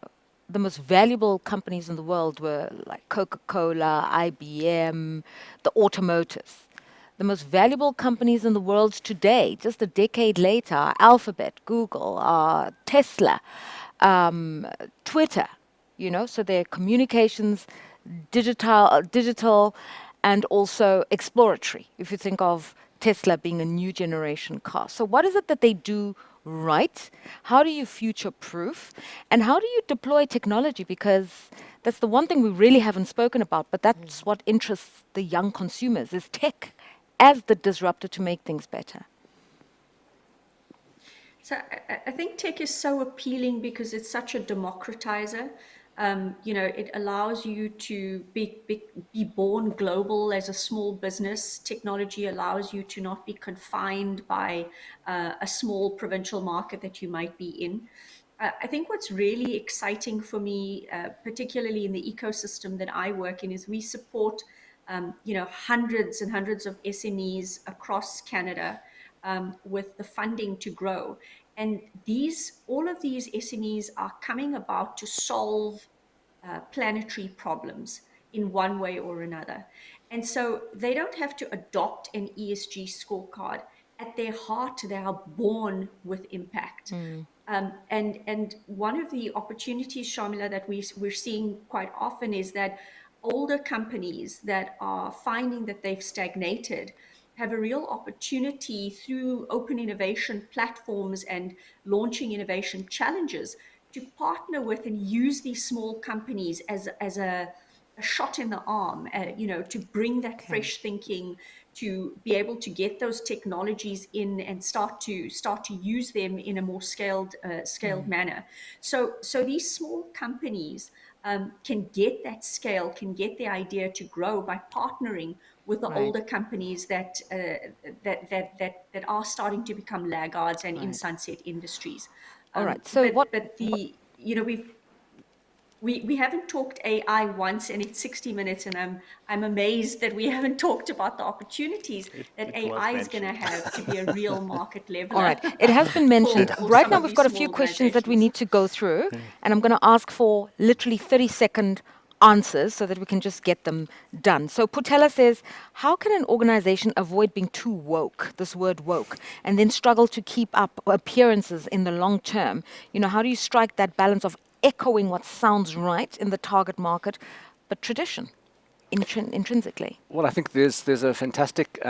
the most valuable companies in the world were like Coca-Cola, IBM, the automotives. The most valuable companies in the world today, just a decade later, are Alphabet, Google, Tesla, Twitter, so they're communications, digital, and also exploratory, if you think of Tesla being a new generation car. So what is it that they do right? How do you future-proof? And how do you deploy technology? Because that's the one thing we really haven't spoken about, but that's what interests the young consumers, is tech as the disruptor to make things better. So I think tech is so appealing because it's such a democratizer. It allows you to be born global as a small business. Technology allows you to not be confined by a small provincial market that you might be in. I think what's really exciting for me, particularly in the ecosystem that I work in, is we support, hundreds and hundreds of SMEs across Canada with the funding to grow. And all of these SMEs are coming about to solve planetary problems in one way or another. And so they don't have to adopt an ESG scorecard. At their heart, they are born with impact. And one of the opportunities, Shamila, that we're seeing quite often is that older companies that are finding that they've stagnated have a real opportunity through open innovation platforms and launching innovation challenges to partner with and use these small companies as a shot in the arm, to bring that fresh thinking, to be able to get those technologies in and start to use them in a more scaled manner. So these small companies can get that scale, can get the idea to grow by partnering with the older companies that are starting to become laggards and in sunset industries. All right. So but we haven't talked AI once, and it's 60 minutes, and I'm amazed that we haven't talked about the opportunities that AI is going to have to be a real market leveler. All right. It has been mentioned. for Right some now, of we've these got a small few questions that we organizations. need to go through, and I'm going to ask for literally 30-second answers so that we can just get them done. So Putella says, how can an organization avoid being too woke, this word woke, and then struggle to keep up appearances in the long term? How do you strike that balance of echoing what sounds right in the target market, but tradition intrinsically? Well, I think there's a fantastic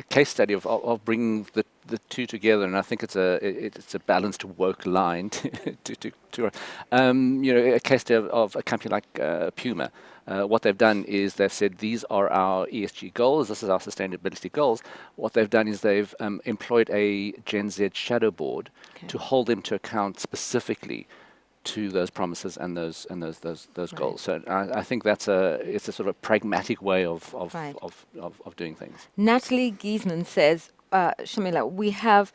case study of bringing the two together, and I think it's a balanced woke line to a case study of a company like Puma. What they've done is they've said these are our ESG goals, this is our sustainability goals. What they've done is they've employed a Gen Z shadow board to hold them to account specifically to those promises and those goals. So I think it's a sort of pragmatic way of doing things. Natalie Giesman says, Shamila, we have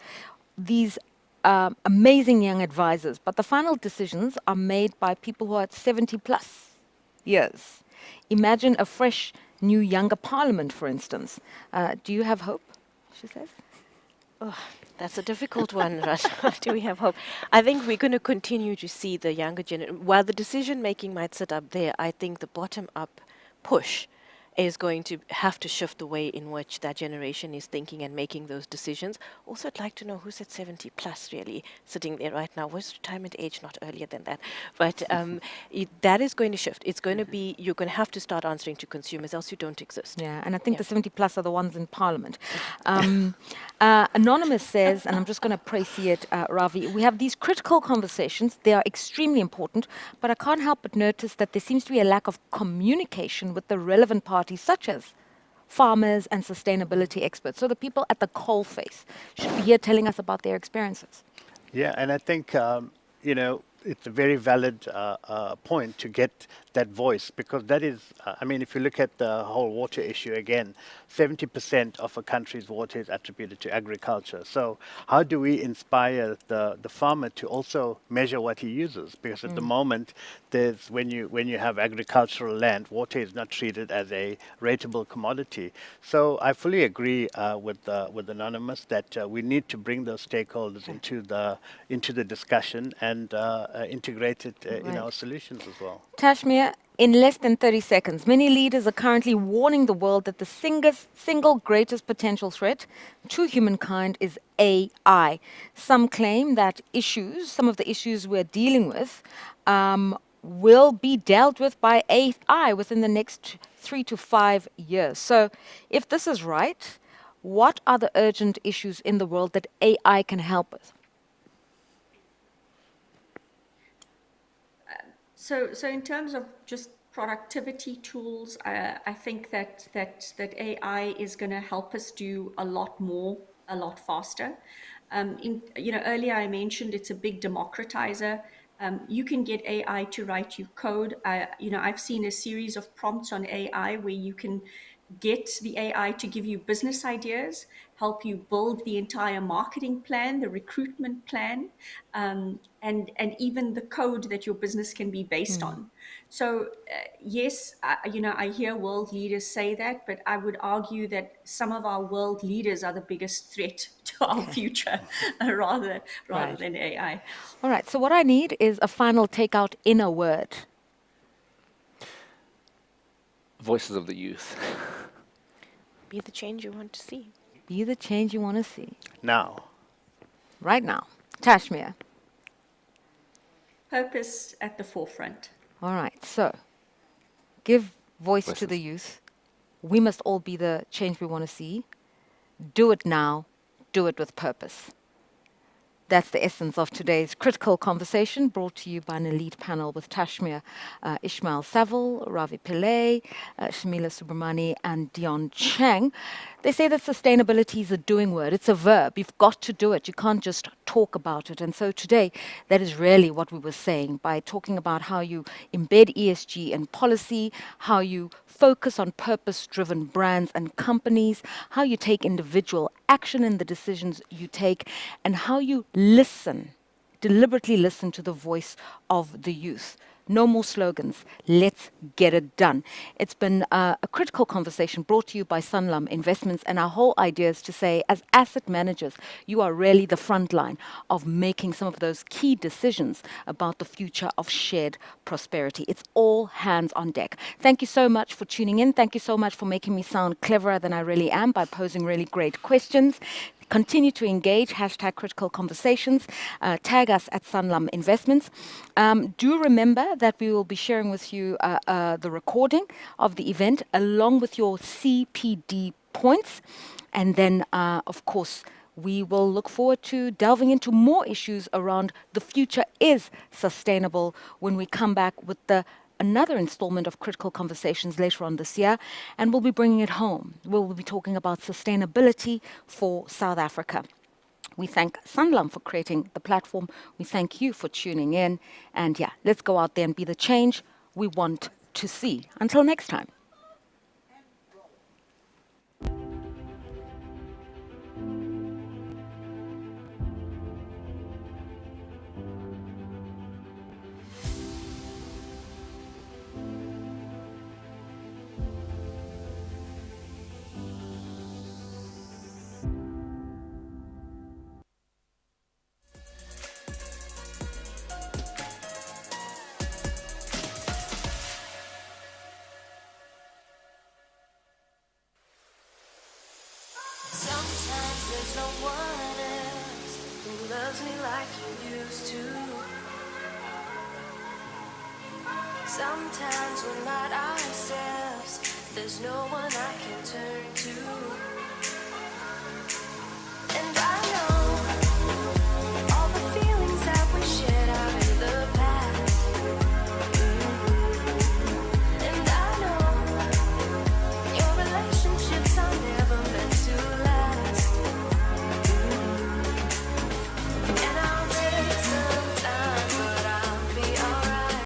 these amazing young advisors, but the final decisions are made by people who are at 70 plus years. Imagine a fresh, new, younger parliament, for instance. Do you have hope, she says? Oh, that's a difficult one, Rasha. Do we have hope? I think we're going to continue to see the younger generation. While the decision making might sit up there, I think the bottom up push is going to have to shift the way in which that generation is thinking and making those decisions. Also, I'd like to know who's at 70 plus really sitting there right now. What's retirement age? Not earlier than that. But that is going to shift. It's going to be, you're going to have to start answering to consumers, else you don't exist. Yeah, and I think the 70 plus are the ones in Parliament. Anonymous says, and I'm just going to précis it, Ravi, we have these critical conversations. They are extremely important, but I can't help but notice that there seems to be a lack of communication with the relevant parties, such as farmers and sustainability experts. So the people at the coalface should be here telling us about their experiences. Yeah, and I think, it's a very valid point to get that voice, because that is, if you look at the whole water issue again, 70% of a country's water is attributed to agriculture. So how do we inspire the farmer to also measure what he uses? Because at the moment, when you have agricultural land, water is not treated as a rateable commodity. So I fully agree with Anonymous that we need to bring those stakeholders into the discussion and integrate it in our solutions as well. Tashmir, in less than 30 seconds, many leaders are currently warning the world that the single greatest potential threat to humankind is AI. Some claim that some of the issues we're dealing with, will be dealt with by AI within the next 3 to 5 years. So if this is right, what are the urgent issues in the world that AI can help with? So in terms of just productivity tools, I think that AI is going to help us do a lot more, a lot faster. Earlier I mentioned it's a big democratizer. You can get AI to write you code. I've seen a series of prompts on AI where you can get the AI to give you business ideas, help you build the entire marketing plan, the recruitment plan, and even the code that your business can be based on. So yes, I hear world leaders say that, but I would argue that some of our world leaders are the biggest threat to our future, rather Right. than AI. All right. So what I need is a final takeout in a word. Voices of the youth. Be the change you want to see. Be the change you want to see. Now, Right now. Tashmir. Purpose at the forefront. All right. So give voice to Voices. the youth. We must all be the change we want to see. Do it now. Do it with purpose. That's the essence of today's critical conversation, brought to you by an elite panel with Tashmir Ismail Saville, Ravi Pillay, Shamila Subramani, and Dion Chang. They say that sustainability is a doing word. It's a verb. You've got to do it. You can't just talk about it. And so today, that is really what we were saying by talking about how you embed ESG in policy, how you focus on purpose-driven brands and companies, how you take individual action in the decisions you take, and how you listen, deliberately listen to the voice of the youth. No more slogans. Let's get it done. It's been a critical conversation brought to you by Sanlam Investments, and our whole idea is to say, as asset managers, you are really the front line of making some of those key decisions about the future of shared prosperity. It's all hands on deck. Thank you so much for tuning in. Thank you so much for making me sound cleverer than I really am by posing really great questions. Continue to engage, #critical conversations. Tag us at Sanlam Investments. Do remember that we will be sharing with you the recording of the event along with your CPD points. And then, of course, we will look forward to delving into more issues around the future is sustainable when we come back with another installment of Critical Conversations later on this year, and we'll be bringing it home. We'll be talking about sustainability for South Africa. We thank Sanlam for creating the platform. We thank you for tuning in. And yeah, let's go out there and be the change we want to see. Until next time. Sometimes there's no one else who loves me like you used to. Sometimes we're not ourselves. There's no one I can